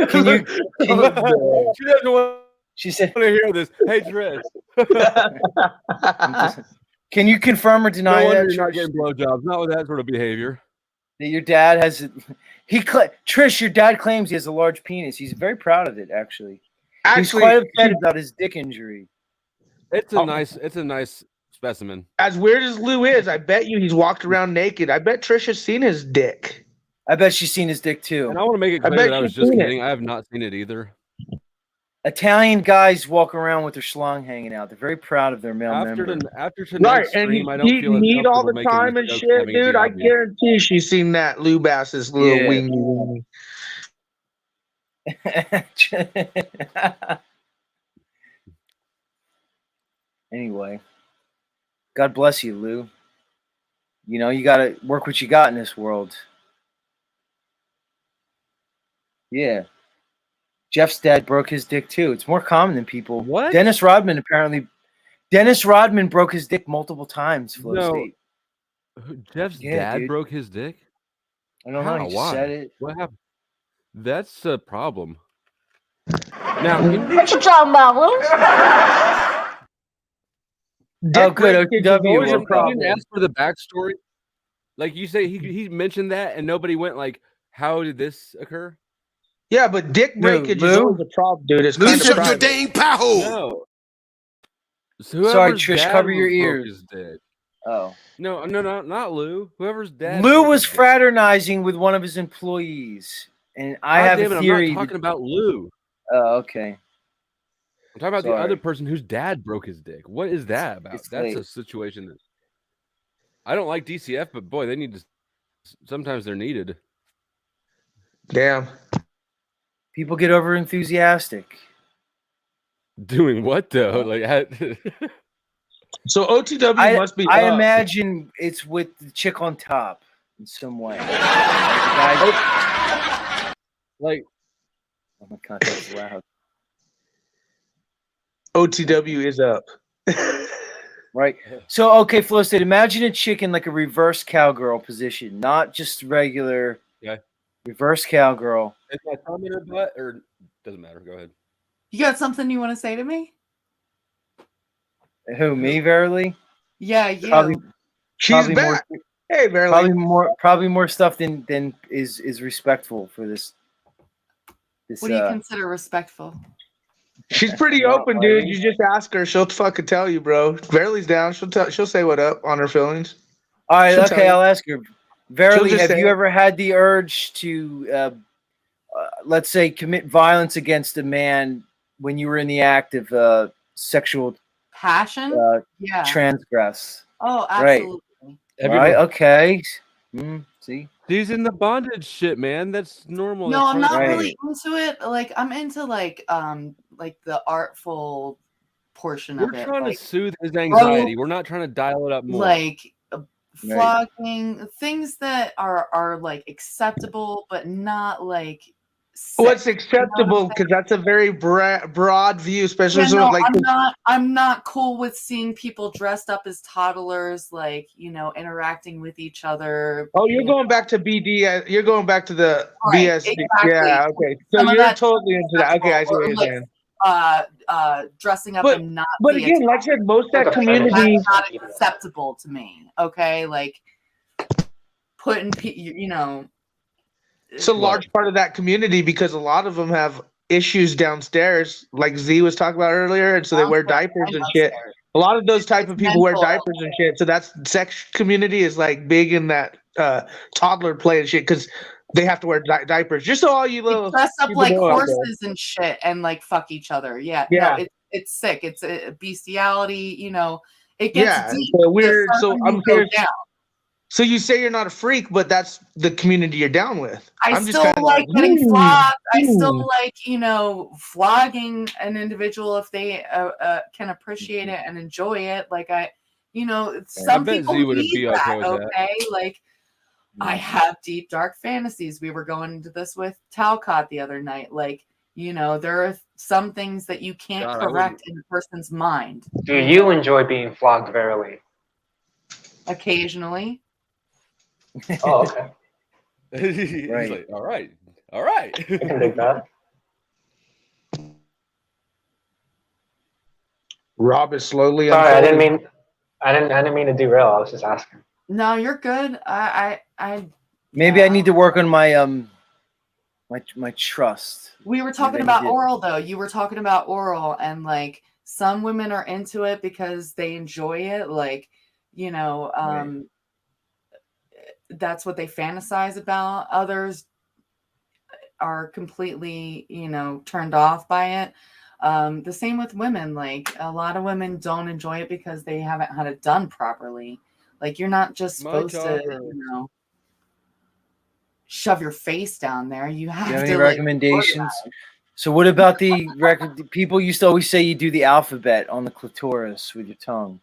[SPEAKER 4] can you,
[SPEAKER 2] She doesn't want
[SPEAKER 4] she said,
[SPEAKER 2] to hear this. Hey, Trish.
[SPEAKER 4] can you confirm or
[SPEAKER 2] No
[SPEAKER 4] deny
[SPEAKER 2] wonder
[SPEAKER 4] that,
[SPEAKER 2] you're not
[SPEAKER 4] Trish?
[SPEAKER 2] getting blowjobs. Not with that sort of behavior.
[SPEAKER 4] That your dad has, Trish, your dad claims he has a large penis. He's very proud of it, actually. He's quite upset about his dick injury.
[SPEAKER 2] It's a nice specimen.
[SPEAKER 3] As weird as Lou is, I bet you he's walked around naked. I bet Trisha's seen his dick.
[SPEAKER 4] I bet she's seen his dick too.
[SPEAKER 2] And I want to make it
[SPEAKER 3] I
[SPEAKER 2] clear
[SPEAKER 3] bet
[SPEAKER 2] that I was
[SPEAKER 3] you've
[SPEAKER 2] just
[SPEAKER 3] seen it.
[SPEAKER 2] kidding. I have not seen it either.
[SPEAKER 4] Italian guys walk around with their schlong hanging out. They're very proud of their male member.
[SPEAKER 2] After
[SPEAKER 3] Right,
[SPEAKER 2] tonight's
[SPEAKER 3] and
[SPEAKER 2] stream, I don't
[SPEAKER 3] he
[SPEAKER 2] feel as
[SPEAKER 3] need all the
[SPEAKER 2] comfortable making
[SPEAKER 3] time
[SPEAKER 2] these
[SPEAKER 3] and
[SPEAKER 2] jokes
[SPEAKER 3] shit,
[SPEAKER 2] having it be
[SPEAKER 3] dude. I
[SPEAKER 2] obvious.
[SPEAKER 3] guarantee she's seen that Lou Bass's little
[SPEAKER 4] Yeah.
[SPEAKER 3] wingy.
[SPEAKER 4] Anyway, God bless you, Lou. You know, you got to work what you got in this world. Yeah. Jeff's dad broke his dick too. It's more common than people.
[SPEAKER 2] What?
[SPEAKER 4] Dennis Rodman broke his dick multiple times, Flo
[SPEAKER 2] No.
[SPEAKER 4] State.
[SPEAKER 2] Jeff's
[SPEAKER 4] Yeah,
[SPEAKER 2] dad
[SPEAKER 4] dude.
[SPEAKER 2] broke his dick?
[SPEAKER 4] I don't know.
[SPEAKER 2] How?
[SPEAKER 4] He just
[SPEAKER 2] Why?
[SPEAKER 4] said it.
[SPEAKER 2] What happened? That's a problem. Now,
[SPEAKER 6] What you talking about, Lou?
[SPEAKER 4] Oh, good.
[SPEAKER 3] breakage is
[SPEAKER 4] OTW.
[SPEAKER 3] always a
[SPEAKER 2] you
[SPEAKER 3] problem.
[SPEAKER 2] didn't ask for the backstory. Like you say, he mentioned that, and nobody went like, "How did this occur?"
[SPEAKER 3] Yeah, but dick breakage is
[SPEAKER 4] Lou?
[SPEAKER 3] always a problem, dude. It's
[SPEAKER 6] You
[SPEAKER 3] kind of
[SPEAKER 6] took your
[SPEAKER 3] private.
[SPEAKER 6] dang pie hole.
[SPEAKER 2] No. So
[SPEAKER 4] Sorry,
[SPEAKER 2] whoever's
[SPEAKER 4] Trish,
[SPEAKER 2] dad
[SPEAKER 4] cover your
[SPEAKER 2] broke
[SPEAKER 4] ears.
[SPEAKER 2] his dick.
[SPEAKER 4] Oh.
[SPEAKER 2] No, not Lou. Whoever's dad.
[SPEAKER 4] Lou
[SPEAKER 2] broke
[SPEAKER 4] was
[SPEAKER 2] his dick.
[SPEAKER 4] fraternizing with one of his employees. And I
[SPEAKER 2] God
[SPEAKER 4] have
[SPEAKER 2] damn it,
[SPEAKER 4] a
[SPEAKER 2] I'm
[SPEAKER 4] theory.
[SPEAKER 2] not talking about Lou.
[SPEAKER 4] Oh, okay.
[SPEAKER 2] I'm talking about the
[SPEAKER 4] Sorry.
[SPEAKER 2] other person whose dad broke his dick. What is that about?
[SPEAKER 4] It's
[SPEAKER 2] That's
[SPEAKER 4] late.
[SPEAKER 2] a situation that I don't like DCF, but boy, they need to. Sometimes they're needed.
[SPEAKER 3] Damn.
[SPEAKER 4] People get over enthusiastic.
[SPEAKER 2] Doing what though? Like,
[SPEAKER 3] So OTW must be.
[SPEAKER 4] I
[SPEAKER 3] up.
[SPEAKER 4] imagine it's with the chick on top in some way. The guy-
[SPEAKER 2] like
[SPEAKER 4] oh my god, that's loud.
[SPEAKER 3] OTW is up.
[SPEAKER 4] Right. So okay, Flo State, imagine a chick in like a reverse cowgirl position, not just regular reverse cowgirl.
[SPEAKER 2] is my thumb in her butt, or doesn't matter? Go ahead.
[SPEAKER 7] You got something you want to say to me?
[SPEAKER 4] Who, me, Verily?
[SPEAKER 7] Yeah, you.
[SPEAKER 3] She's
[SPEAKER 4] Probably
[SPEAKER 3] back.
[SPEAKER 4] more
[SPEAKER 3] Hey, barely.
[SPEAKER 4] probably more stuff than is respectful for this.
[SPEAKER 7] What do you consider respectful?
[SPEAKER 3] She's pretty open, dude. You just ask her, she'll fucking tell you, bro. Verly's down. She'll say what up on her feelings.
[SPEAKER 4] All right,
[SPEAKER 3] She'll tell
[SPEAKER 4] okay,
[SPEAKER 3] you.
[SPEAKER 4] I'll ask her. Verily,
[SPEAKER 3] just
[SPEAKER 4] have
[SPEAKER 3] say
[SPEAKER 4] you
[SPEAKER 3] it.
[SPEAKER 4] ever had the urge to, let's say, commit violence against a man when you were in the act of sexual
[SPEAKER 7] Passion? Yeah.
[SPEAKER 4] transgress?
[SPEAKER 7] Oh,
[SPEAKER 4] Right.
[SPEAKER 7] absolutely.
[SPEAKER 2] Have you
[SPEAKER 4] Right?
[SPEAKER 2] ever-
[SPEAKER 4] Okay. See?
[SPEAKER 2] She's in the bondage shit, man. That's normal.
[SPEAKER 7] No,
[SPEAKER 2] That's
[SPEAKER 7] I'm not
[SPEAKER 4] right.
[SPEAKER 7] really into it. Like I'm into like the artful portion
[SPEAKER 2] We're
[SPEAKER 7] of it.
[SPEAKER 2] trying
[SPEAKER 7] Like,
[SPEAKER 2] to soothe his anxiety. We're not trying to dial it up more.
[SPEAKER 7] like flogging, things that are like acceptable, but not like.
[SPEAKER 3] What's
[SPEAKER 7] sick,
[SPEAKER 3] acceptable? Because that's a very broad view, especially
[SPEAKER 7] Yeah,
[SPEAKER 3] so,
[SPEAKER 7] no,
[SPEAKER 3] like.
[SPEAKER 7] I'm not cool with seeing people dressed up as toddlers, like, interacting with each other.
[SPEAKER 3] Oh, you're going back to BD. You're going back to the
[SPEAKER 7] Right,
[SPEAKER 3] BS.
[SPEAKER 7] exactly.
[SPEAKER 3] Yeah, okay. So
[SPEAKER 7] Some of
[SPEAKER 3] you're
[SPEAKER 7] that
[SPEAKER 3] totally into that. Okay, I see what
[SPEAKER 7] or,
[SPEAKER 3] you're
[SPEAKER 7] like,
[SPEAKER 3] saying.
[SPEAKER 7] Dressing up
[SPEAKER 3] But-
[SPEAKER 7] and not.
[SPEAKER 3] But
[SPEAKER 7] be
[SPEAKER 3] again, like I said, most of that community.
[SPEAKER 7] that's not acceptable to me. Okay, like putting
[SPEAKER 3] It's a large part of that community because a lot of them have issues downstairs, like Z was talking about earlier, and so they wear diapers and shit. A lot of those type of people wear
[SPEAKER 7] mental.
[SPEAKER 3] diapers and shit. So that's sex community is like big in that toddler play and shit. Because They have to wear diapers. Just so all you
[SPEAKER 7] They
[SPEAKER 3] little
[SPEAKER 7] dress up
[SPEAKER 3] people
[SPEAKER 7] like
[SPEAKER 3] know out there.
[SPEAKER 7] horses and shit and like fuck each other. Yeah,
[SPEAKER 3] Yeah.
[SPEAKER 7] no, it's sick. It's a bestiality. You know, it gets
[SPEAKER 3] Yeah,
[SPEAKER 7] deep.
[SPEAKER 3] so
[SPEAKER 7] The
[SPEAKER 3] weird. So
[SPEAKER 7] further
[SPEAKER 3] I'm
[SPEAKER 7] you go
[SPEAKER 3] curious.
[SPEAKER 7] down.
[SPEAKER 3] So you say you're not a freak, but that's the community you're down with.
[SPEAKER 7] I
[SPEAKER 3] I'm just
[SPEAKER 7] still
[SPEAKER 3] kinda
[SPEAKER 7] like getting
[SPEAKER 3] "Hmm,
[SPEAKER 7] flogged. I
[SPEAKER 3] hmm."
[SPEAKER 7] still like, you know, flogging an individual if they can appreciate it and enjoy it. Like you know, some
[SPEAKER 2] bet
[SPEAKER 7] people
[SPEAKER 2] Z would
[SPEAKER 7] need
[SPEAKER 2] be okay
[SPEAKER 7] that.
[SPEAKER 2] with that.
[SPEAKER 7] Okay, like I have deep dark fantasies. We were going into this with Talcott the other night. Like, you know, there are some things that you can't
[SPEAKER 2] God, I
[SPEAKER 7] correct in a person's mind.
[SPEAKER 1] Do you enjoy being flogged verily?
[SPEAKER 7] Occasionally.
[SPEAKER 1] Oh, okay.
[SPEAKER 2] He's
[SPEAKER 4] Right.
[SPEAKER 2] like, all right.
[SPEAKER 1] I can dig that.
[SPEAKER 3] Rob is slowly
[SPEAKER 1] Sorry, I didn't
[SPEAKER 3] unfolding.
[SPEAKER 1] mean. I didn't mean to derail. I was just asking.
[SPEAKER 7] No, you're good.
[SPEAKER 4] Maybe
[SPEAKER 7] yeah,
[SPEAKER 4] I need to work on my my trust.
[SPEAKER 7] We were talking about oral though. You were talking about oral, and like some women are into it because they enjoy it. Like, you know, that's what they fantasize about. Others are completely, you know, turned off by it. The same with women. Like a lot of women don't enjoy it because they haven't had it done properly. Like you're not just supposed to, you know, shove your face down there. You have
[SPEAKER 4] Do you have
[SPEAKER 7] to
[SPEAKER 4] any
[SPEAKER 7] like
[SPEAKER 4] recommendations? So what about the record? People used to always say you do the alphabet on the clitoris with your tongue.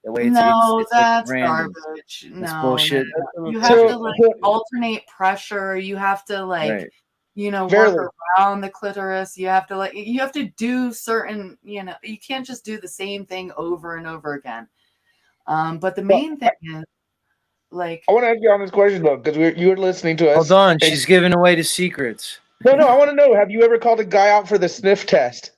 [SPEAKER 4] That way, it's like
[SPEAKER 7] that's
[SPEAKER 4] random.
[SPEAKER 7] garbage.
[SPEAKER 4] That's
[SPEAKER 7] No,
[SPEAKER 4] bullshit.
[SPEAKER 7] you have to like alternate pressure. You have to like, you know, work around the clitoris. You have to do certain, you know, you can't just do the same thing over and over again. But the main thing is like,
[SPEAKER 3] I want to ask you on this question though, because you were listening to us.
[SPEAKER 4] Hold on, she's giving away the secrets.
[SPEAKER 3] No, I want to know. Have you ever called a guy out for the sniff test?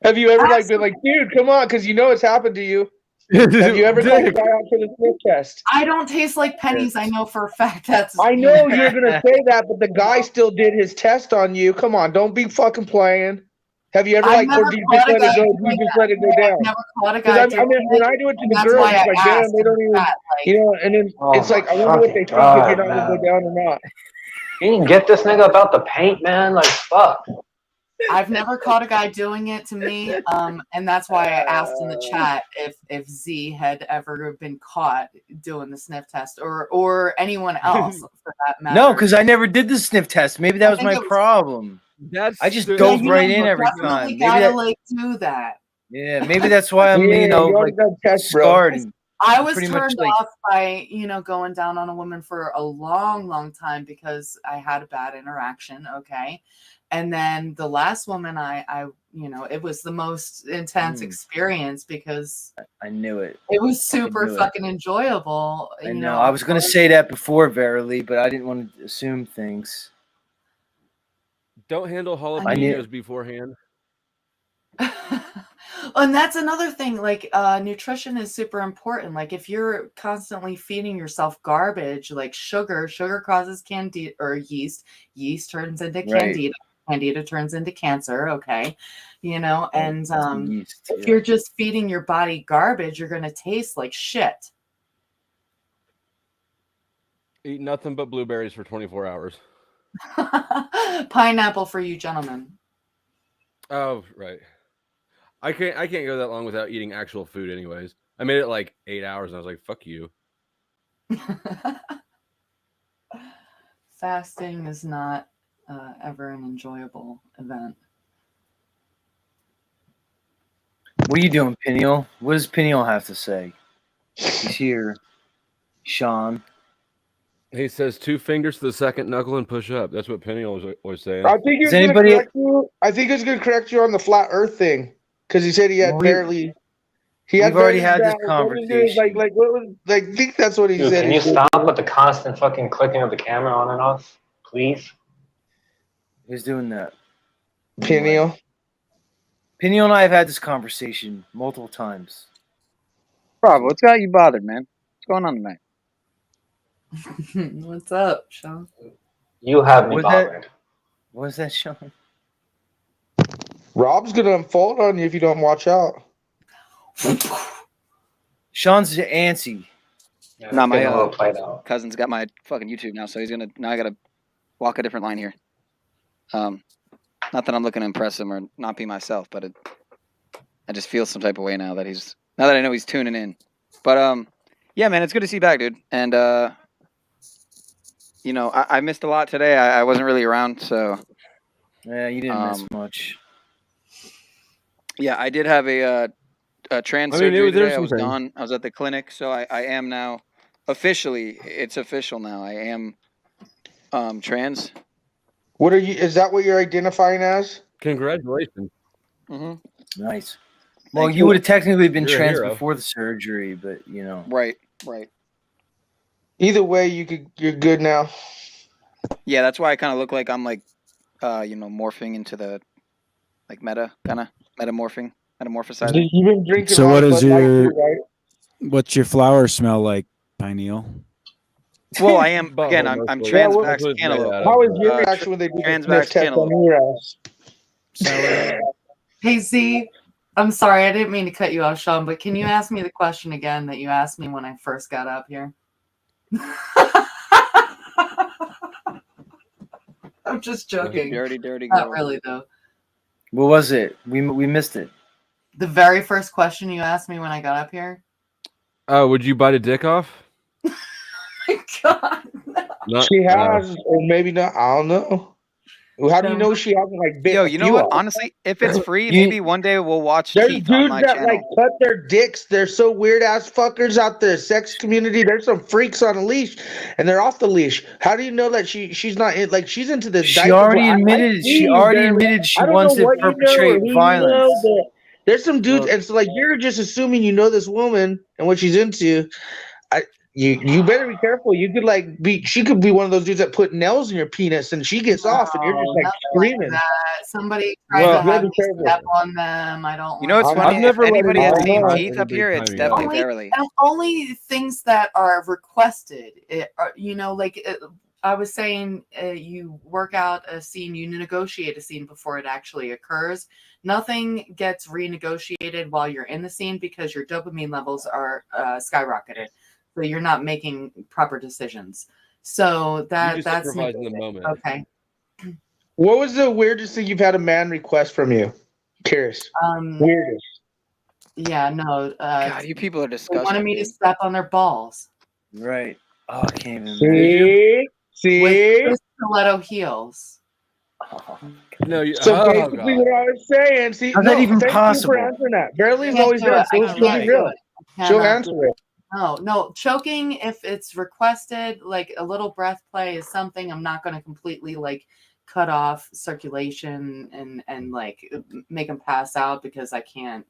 [SPEAKER 3] Have you ever like been like, dude, come on, because you know it's happened to you. Have you ever called a guy out for the sniff test?
[SPEAKER 7] I don't taste like pennies. I know for a fact that's.
[SPEAKER 3] I know you're gonna say that, but the guy still did his test on you. Come on, don't be fucking playing. Have you ever or do you just let it go? You just let it go down.
[SPEAKER 7] I've never caught a guy doing it.
[SPEAKER 3] When I do it to the girls, it's like, damn, they don't even, you know. And then it's like, I wonder what they think if you're not gonna go down or not.
[SPEAKER 1] You can get this nigga about the paint, man. Like, fuck.
[SPEAKER 7] I've never caught a guy doing it to me, and that's why I asked in the chat if Z had ever been caught doing the sniff test or anyone else for that matter.
[SPEAKER 4] No, because I never did the sniff test. Maybe that was my problem. I just dove right in every time. Maybe
[SPEAKER 7] gotta like do that.
[SPEAKER 4] Yeah, maybe that's why I'm you know like scarred.
[SPEAKER 7] I was turned off by, you know, going down on a woman for a long time because I had a bad interaction. Okay. And then the last woman I you know, it was the most intense experience because
[SPEAKER 4] I knew it.
[SPEAKER 7] It was super fucking enjoyable.
[SPEAKER 4] I know. I was going to say that before, Verily, but I didn't want to assume things.
[SPEAKER 2] Don't handle jalapenos beforehand.
[SPEAKER 7] And that's another thing, like nutrition is super important. Like if you're constantly feeding yourself garbage, like sugar causes candida or yeast turns into candida, candida turns into cancer. Okay, you know, and if you're just feeding your body garbage, you're going to taste like shit.
[SPEAKER 2] Eat nothing but blueberries for 24 hours.
[SPEAKER 7] Pineapple for you gentlemen.
[SPEAKER 2] Oh, right. I can't go that long without eating actual food anyways. I made it like 8 hours and I was like, fuck you.
[SPEAKER 7] Fasting is not ever an enjoyable event.
[SPEAKER 4] What are you doing, Peniel? What does Peniel have to say? He's here. Sean.
[SPEAKER 2] He says 2 fingers to the second knuckle and push up. That's what Peniel was always saying.
[SPEAKER 3] I think he's going to correct you on the flat earth thing. Because he said he had barely.
[SPEAKER 4] We've already had this conversation.
[SPEAKER 3] What was? I think that's what he said.
[SPEAKER 1] Can you stop with the constant fucking clicking of the camera on and off, please?
[SPEAKER 4] Who's doing that?
[SPEAKER 3] Peniel.
[SPEAKER 4] Peniel and I have had this conversation multiple times.
[SPEAKER 6] Rob, what's got you bothered, man? What's going on tonight?
[SPEAKER 7] What's up, Sean?
[SPEAKER 1] You have me bothered.
[SPEAKER 4] What's that, Sean?
[SPEAKER 3] Rob's gonna unfold on you if you don't watch out.
[SPEAKER 4] Sean's antsy.
[SPEAKER 6] Yeah, my cousin's got my fucking YouTube now, so he's gonna. Now I gotta walk a different line here. Not that I'm looking to impress him or not be myself, but I just feel some type of way now that I know he's tuning in. But yeah, man, it's good to see you back, dude. And you know, I missed a lot today. I wasn't really around, so
[SPEAKER 4] Yeah, you didn't miss much.
[SPEAKER 6] yeah, I did have a trans
[SPEAKER 2] I mean,
[SPEAKER 6] surgery
[SPEAKER 2] there was
[SPEAKER 6] today. I
[SPEAKER 2] some
[SPEAKER 6] was
[SPEAKER 2] things.
[SPEAKER 6] gone. I was at the clinic, so I am now officially. It's official now. I am trans.
[SPEAKER 3] What are you? Is that what you're identifying as?
[SPEAKER 2] Congratulations.
[SPEAKER 6] Mm-hmm.
[SPEAKER 4] Nice. Well,
[SPEAKER 6] Thank
[SPEAKER 4] you would have technically been
[SPEAKER 2] You're a
[SPEAKER 4] trans
[SPEAKER 2] hero.
[SPEAKER 4] before the surgery, but you know.
[SPEAKER 6] Right.
[SPEAKER 3] Either way, you're good now.
[SPEAKER 6] Yeah, that's why I kind of look like I'm like, you know, morphing into the like metamorphosizing.
[SPEAKER 3] You've been drinking
[SPEAKER 8] So
[SPEAKER 3] a lot
[SPEAKER 8] what
[SPEAKER 3] of
[SPEAKER 8] is
[SPEAKER 3] Bud Light
[SPEAKER 8] your
[SPEAKER 3] too, right?
[SPEAKER 8] what's your flower smell like, Pineal?
[SPEAKER 6] Well, I am again.
[SPEAKER 2] Butthole
[SPEAKER 6] I'm
[SPEAKER 2] mostly.
[SPEAKER 6] trans
[SPEAKER 3] Yeah,
[SPEAKER 2] That's
[SPEAKER 6] vax
[SPEAKER 2] what it's made
[SPEAKER 6] cantaloupe.
[SPEAKER 2] out
[SPEAKER 3] How
[SPEAKER 2] of,
[SPEAKER 3] is your
[SPEAKER 2] but-
[SPEAKER 3] reaction when they do the
[SPEAKER 6] trans
[SPEAKER 3] sniff
[SPEAKER 6] vax
[SPEAKER 3] test on
[SPEAKER 6] cantaloupe.
[SPEAKER 3] your ass?
[SPEAKER 7] Hey Z, I'm sorry, I didn't mean to cut you off, Sean, but can you ask me the question again that you asked me when I first got up here? I'm just joking.
[SPEAKER 6] Dirty girl.
[SPEAKER 7] Not really though.
[SPEAKER 4] What was it? We missed it.
[SPEAKER 7] The very first question you asked me when I got up here.
[SPEAKER 2] Oh, would you bite a dick off?
[SPEAKER 7] My God, no.
[SPEAKER 2] No.
[SPEAKER 3] She has, or maybe not. I don't know. How do you know she hasn't like bit
[SPEAKER 6] Yo,
[SPEAKER 3] a
[SPEAKER 6] you know
[SPEAKER 3] few
[SPEAKER 6] what?
[SPEAKER 3] off?
[SPEAKER 6] Honestly, if it's free,
[SPEAKER 4] You-
[SPEAKER 6] maybe one day we'll watch
[SPEAKER 3] There's
[SPEAKER 6] Keith on
[SPEAKER 3] dudes
[SPEAKER 6] my
[SPEAKER 3] that
[SPEAKER 6] channel.
[SPEAKER 3] like cut their dicks. They're so weird ass fuckers out there. Sex community. There's some freaks on a leash, and they're off the leash. How do you know that she's not in, like she's into this?
[SPEAKER 4] She
[SPEAKER 3] diaper,
[SPEAKER 4] already
[SPEAKER 3] but I
[SPEAKER 4] admitted.
[SPEAKER 3] see
[SPEAKER 4] She
[SPEAKER 3] you,
[SPEAKER 4] already
[SPEAKER 3] Darren.
[SPEAKER 4] admitted she
[SPEAKER 3] I don't
[SPEAKER 4] wants
[SPEAKER 3] know
[SPEAKER 4] to
[SPEAKER 3] what you know or
[SPEAKER 4] perpetrate
[SPEAKER 3] who you
[SPEAKER 4] violence.
[SPEAKER 3] know, but there's some dudes,
[SPEAKER 4] Look.
[SPEAKER 3] and so like you're just assuming you know this woman and what she's into. You better be careful. You could like be. She could be one of those dudes that put nails in your penis, and she gets off, and you're just like
[SPEAKER 7] nothing
[SPEAKER 3] screaming.
[SPEAKER 7] like that. Somebody tried
[SPEAKER 2] Well,
[SPEAKER 7] to
[SPEAKER 3] you gotta
[SPEAKER 7] have
[SPEAKER 3] be
[SPEAKER 7] me
[SPEAKER 3] careful.
[SPEAKER 7] step on them. I don't.
[SPEAKER 6] You know what's
[SPEAKER 7] like
[SPEAKER 6] funny?
[SPEAKER 2] I've
[SPEAKER 6] If
[SPEAKER 2] never let
[SPEAKER 6] anybody has
[SPEAKER 3] anybody
[SPEAKER 6] seen
[SPEAKER 3] know.
[SPEAKER 6] Keith up here, it's
[SPEAKER 2] Only-
[SPEAKER 6] definitely Verily.
[SPEAKER 7] only things that are requested. You know, like I was saying, you work out a scene, you negotiate a scene before it actually occurs. Nothing gets renegotiated while you're in the scene because your dopamine levels are skyrocketed. So you're not making proper decisions. So that's
[SPEAKER 2] improvise in the moment.
[SPEAKER 7] okay.
[SPEAKER 3] What was the weirdest thing you've had a man request from you? Curious. Weirdest.
[SPEAKER 7] Yeah, no.
[SPEAKER 6] God, you people are
[SPEAKER 7] They
[SPEAKER 6] disgusting.
[SPEAKER 7] wanted me to
[SPEAKER 6] dude.
[SPEAKER 7] step on their balls
[SPEAKER 4] Right. Oh, I can't even imagine.
[SPEAKER 3] See?
[SPEAKER 7] with stiletto heels.
[SPEAKER 4] Oh,
[SPEAKER 2] No, you.
[SPEAKER 3] So
[SPEAKER 2] Oh,
[SPEAKER 3] basically,
[SPEAKER 2] God.
[SPEAKER 3] what I was saying. See,
[SPEAKER 4] How's that even
[SPEAKER 3] thank
[SPEAKER 4] possible?
[SPEAKER 3] you for answering that. Barely's
[SPEAKER 7] Can't
[SPEAKER 3] always
[SPEAKER 7] do
[SPEAKER 3] there.
[SPEAKER 7] it. I
[SPEAKER 3] She'll
[SPEAKER 7] can't
[SPEAKER 3] be
[SPEAKER 7] do
[SPEAKER 3] real.
[SPEAKER 7] it. I
[SPEAKER 3] She'll
[SPEAKER 7] cannot
[SPEAKER 3] answer
[SPEAKER 7] do
[SPEAKER 3] it.
[SPEAKER 7] No, choking if it's requested, like a little breath play is something I'm not going to completely like cut off circulation and like make them pass out because I can't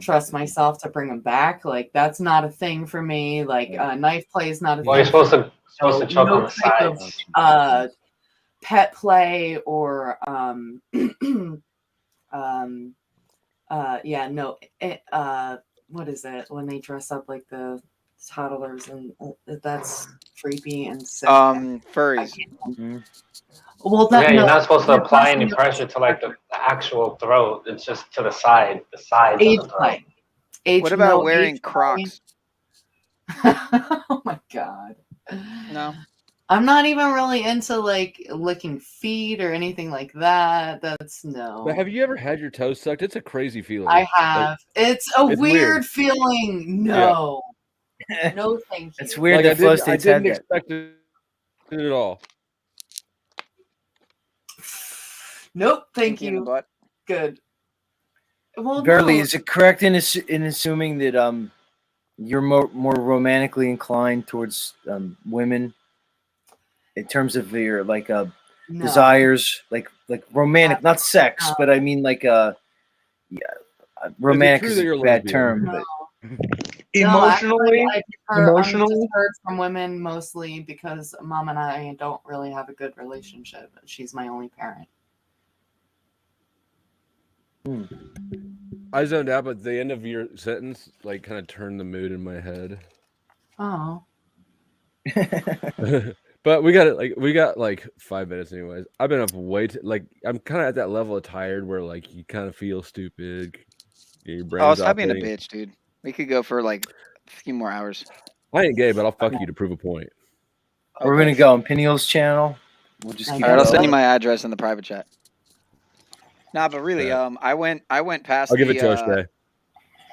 [SPEAKER 7] trust myself to bring them back. Like that's not a thing for me. Like knife play is not a
[SPEAKER 1] Well, you're
[SPEAKER 7] thing.
[SPEAKER 1] supposed to choke
[SPEAKER 7] No
[SPEAKER 1] on the
[SPEAKER 7] type of,
[SPEAKER 1] sides.
[SPEAKER 7] pet play or yeah, no, what is it when they dress up like the toddlers and that's creepy and sick.
[SPEAKER 6] Furries.
[SPEAKER 7] Well,
[SPEAKER 1] Yeah, you're not supposed to
[SPEAKER 7] you're
[SPEAKER 1] apply any
[SPEAKER 7] dressing up
[SPEAKER 1] pressure to like the actual throat. It's just to the side, the sides
[SPEAKER 7] age
[SPEAKER 1] of the throat.
[SPEAKER 7] play. Age,
[SPEAKER 6] What about
[SPEAKER 7] no
[SPEAKER 6] wearing
[SPEAKER 7] age
[SPEAKER 6] Crocs?
[SPEAKER 7] play. Oh my God.
[SPEAKER 6] No.
[SPEAKER 7] I'm not even really into like licking feet or anything like that. That's no.
[SPEAKER 2] But have you ever had your toes sucked? It's a crazy feeling.
[SPEAKER 7] I have. It's a
[SPEAKER 2] it's
[SPEAKER 7] weird
[SPEAKER 2] weird.
[SPEAKER 7] feeling. No. No, thank you.
[SPEAKER 4] It's weird
[SPEAKER 2] Like,
[SPEAKER 4] that flow
[SPEAKER 2] I
[SPEAKER 4] states had
[SPEAKER 2] didn't
[SPEAKER 4] that.
[SPEAKER 2] expect it at all.
[SPEAKER 7] Nope, thank
[SPEAKER 6] Pinky in the
[SPEAKER 7] you.
[SPEAKER 6] butt.
[SPEAKER 7] Good. Well,
[SPEAKER 4] Verily,
[SPEAKER 7] no.
[SPEAKER 4] is it correct in assuming that you're more romantically inclined towards women in terms of your like
[SPEAKER 7] No.
[SPEAKER 4] desires, like romantic, not sex,
[SPEAKER 7] No.
[SPEAKER 4] but I mean like romantic
[SPEAKER 2] true
[SPEAKER 4] is
[SPEAKER 2] that
[SPEAKER 4] a
[SPEAKER 2] you're
[SPEAKER 4] bad
[SPEAKER 2] lesbian?
[SPEAKER 4] term.
[SPEAKER 7] No.
[SPEAKER 4] But
[SPEAKER 3] Emotionally,
[SPEAKER 7] No, I'm
[SPEAKER 3] emotionally?
[SPEAKER 7] just heard from women mostly because mom and I don't really have a good relationship. She's my only parent.
[SPEAKER 2] I zoned out, but the end of your sentence like kind of turned the mood in my head.
[SPEAKER 7] Oh.
[SPEAKER 2] But we got like 5 minutes anyways. I've been up way too, like I'm kind of at that level of tired where like you kind of feel stupid. Your brain's
[SPEAKER 6] Stop being a
[SPEAKER 2] operating.
[SPEAKER 6] bitch, dude. We could go for like a few more hours.
[SPEAKER 2] I ain't gay, but I'll fuck you to prove a point.
[SPEAKER 4] We're gonna go on Peniel's channel. We'll just
[SPEAKER 7] I
[SPEAKER 4] keep
[SPEAKER 6] All right,
[SPEAKER 4] it
[SPEAKER 6] I'll send you
[SPEAKER 4] going.
[SPEAKER 6] my address in the private chat. Nah, but really,
[SPEAKER 2] Yeah.
[SPEAKER 6] I went past
[SPEAKER 2] I'll give it
[SPEAKER 6] the
[SPEAKER 2] to O'Shea.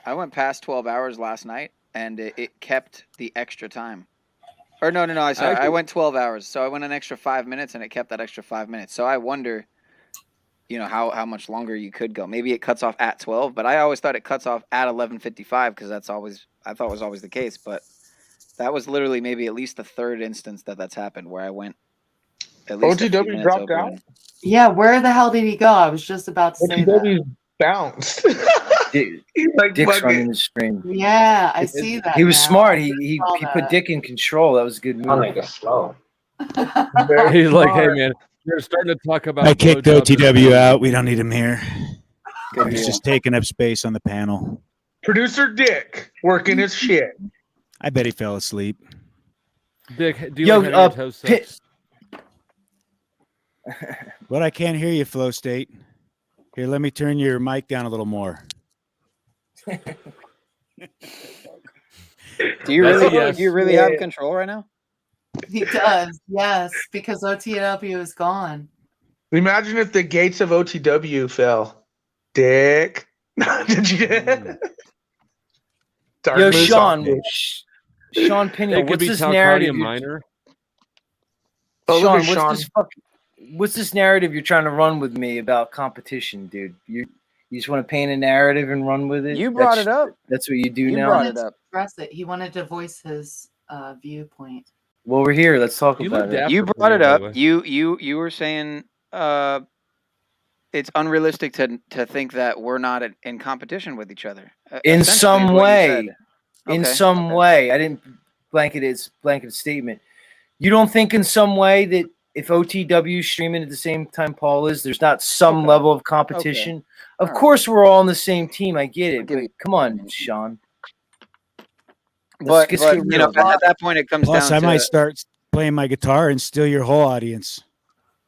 [SPEAKER 6] I went past 12 hours last night, and it kept the extra time. Or no, I went 12 hours, so I went an extra 5 minutes, and it kept that extra 5 minutes. So I wonder, how much longer you could go. Maybe it cuts off at 12, but I always thought it cuts off at 11:55 because I thought was always the case. But that was literally maybe at least the third instance that's happened where I went at least a few
[SPEAKER 3] OTW
[SPEAKER 6] minutes
[SPEAKER 3] dropped
[SPEAKER 6] over.
[SPEAKER 3] out.
[SPEAKER 7] Yeah, where the hell did he go? I was just about to say that.
[SPEAKER 3] OTW bounced. He's like,
[SPEAKER 4] Dick's
[SPEAKER 3] fuck
[SPEAKER 4] running
[SPEAKER 3] it.
[SPEAKER 4] the stream.
[SPEAKER 7] Yeah, I see that.
[SPEAKER 4] He was
[SPEAKER 7] now.
[SPEAKER 4] smart.
[SPEAKER 7] I
[SPEAKER 4] He
[SPEAKER 7] saw
[SPEAKER 4] put
[SPEAKER 7] that.
[SPEAKER 4] Dick in control. That was a good
[SPEAKER 1] Oh,
[SPEAKER 4] move.
[SPEAKER 1] nigga, slow.
[SPEAKER 3] Very
[SPEAKER 2] He's like, hey
[SPEAKER 3] smart.
[SPEAKER 2] man, you're starting to talk about.
[SPEAKER 8] I kicked
[SPEAKER 2] blowjobs and
[SPEAKER 8] OTW out. We don't need him here.
[SPEAKER 6] Good
[SPEAKER 8] He's
[SPEAKER 6] deal.
[SPEAKER 8] just taking up space on the panel.
[SPEAKER 3] Producer Dick working his shit.
[SPEAKER 8] I bet he fell asleep.
[SPEAKER 2] Dick, do you
[SPEAKER 4] Yo,
[SPEAKER 2] like having your toes
[SPEAKER 4] Pit-
[SPEAKER 2] sucked?
[SPEAKER 8] But I can't hear you, Flow State. Here, let me turn your mic down a little more.
[SPEAKER 6] Do you
[SPEAKER 2] That's a
[SPEAKER 6] really
[SPEAKER 2] yes.
[SPEAKER 6] do you really have control right now?
[SPEAKER 7] He does, yes, because OTW is gone.
[SPEAKER 3] Imagine if the gates of OTW fell. Dick. Did you? Dark
[SPEAKER 4] Yo,
[SPEAKER 3] moves
[SPEAKER 4] Sean.
[SPEAKER 3] on.
[SPEAKER 4] Sean Pinion,
[SPEAKER 2] It could
[SPEAKER 4] what's
[SPEAKER 2] be
[SPEAKER 4] this
[SPEAKER 2] Talcadia
[SPEAKER 4] narrative?
[SPEAKER 2] Minor.
[SPEAKER 3] Oh, look
[SPEAKER 4] Sean,
[SPEAKER 3] at Sean.
[SPEAKER 4] what's this narrative you're trying to run with me about competition, dude? You just want to paint a narrative and run with it?
[SPEAKER 6] You brought it up.
[SPEAKER 4] That's what you do
[SPEAKER 6] You
[SPEAKER 4] now?
[SPEAKER 6] brought
[SPEAKER 7] Wanted
[SPEAKER 6] it
[SPEAKER 7] to
[SPEAKER 6] up.
[SPEAKER 7] express it. He wanted to voice his viewpoint.
[SPEAKER 4] Well, we're here. Let's talk
[SPEAKER 2] You look
[SPEAKER 4] about it.
[SPEAKER 2] dapper
[SPEAKER 6] You
[SPEAKER 2] for
[SPEAKER 6] brought
[SPEAKER 2] me,
[SPEAKER 6] it
[SPEAKER 2] by the
[SPEAKER 6] up.
[SPEAKER 2] way.
[SPEAKER 6] You were saying it's unrealistic to think that we're not in competition with each other.
[SPEAKER 4] In
[SPEAKER 6] Essentially
[SPEAKER 4] some
[SPEAKER 6] is what you
[SPEAKER 4] way.
[SPEAKER 6] said.
[SPEAKER 4] In
[SPEAKER 6] Okay,
[SPEAKER 4] some
[SPEAKER 6] okay.
[SPEAKER 4] way. I didn't blanket statement. You don't think in some way that if OTW is streaming at the same time Paul is, there's not some
[SPEAKER 6] Okay.
[SPEAKER 4] level of competition? Of
[SPEAKER 6] All right.
[SPEAKER 4] course we're all on the same team. I get
[SPEAKER 6] I'll
[SPEAKER 4] it.
[SPEAKER 6] give
[SPEAKER 4] But
[SPEAKER 6] you-
[SPEAKER 4] come on, Sean.
[SPEAKER 6] But
[SPEAKER 4] get
[SPEAKER 6] you know,
[SPEAKER 4] real.
[SPEAKER 6] at that point, it comes
[SPEAKER 8] Plus,
[SPEAKER 6] down
[SPEAKER 8] I
[SPEAKER 6] to
[SPEAKER 8] might start playing my guitar and steal your whole audience.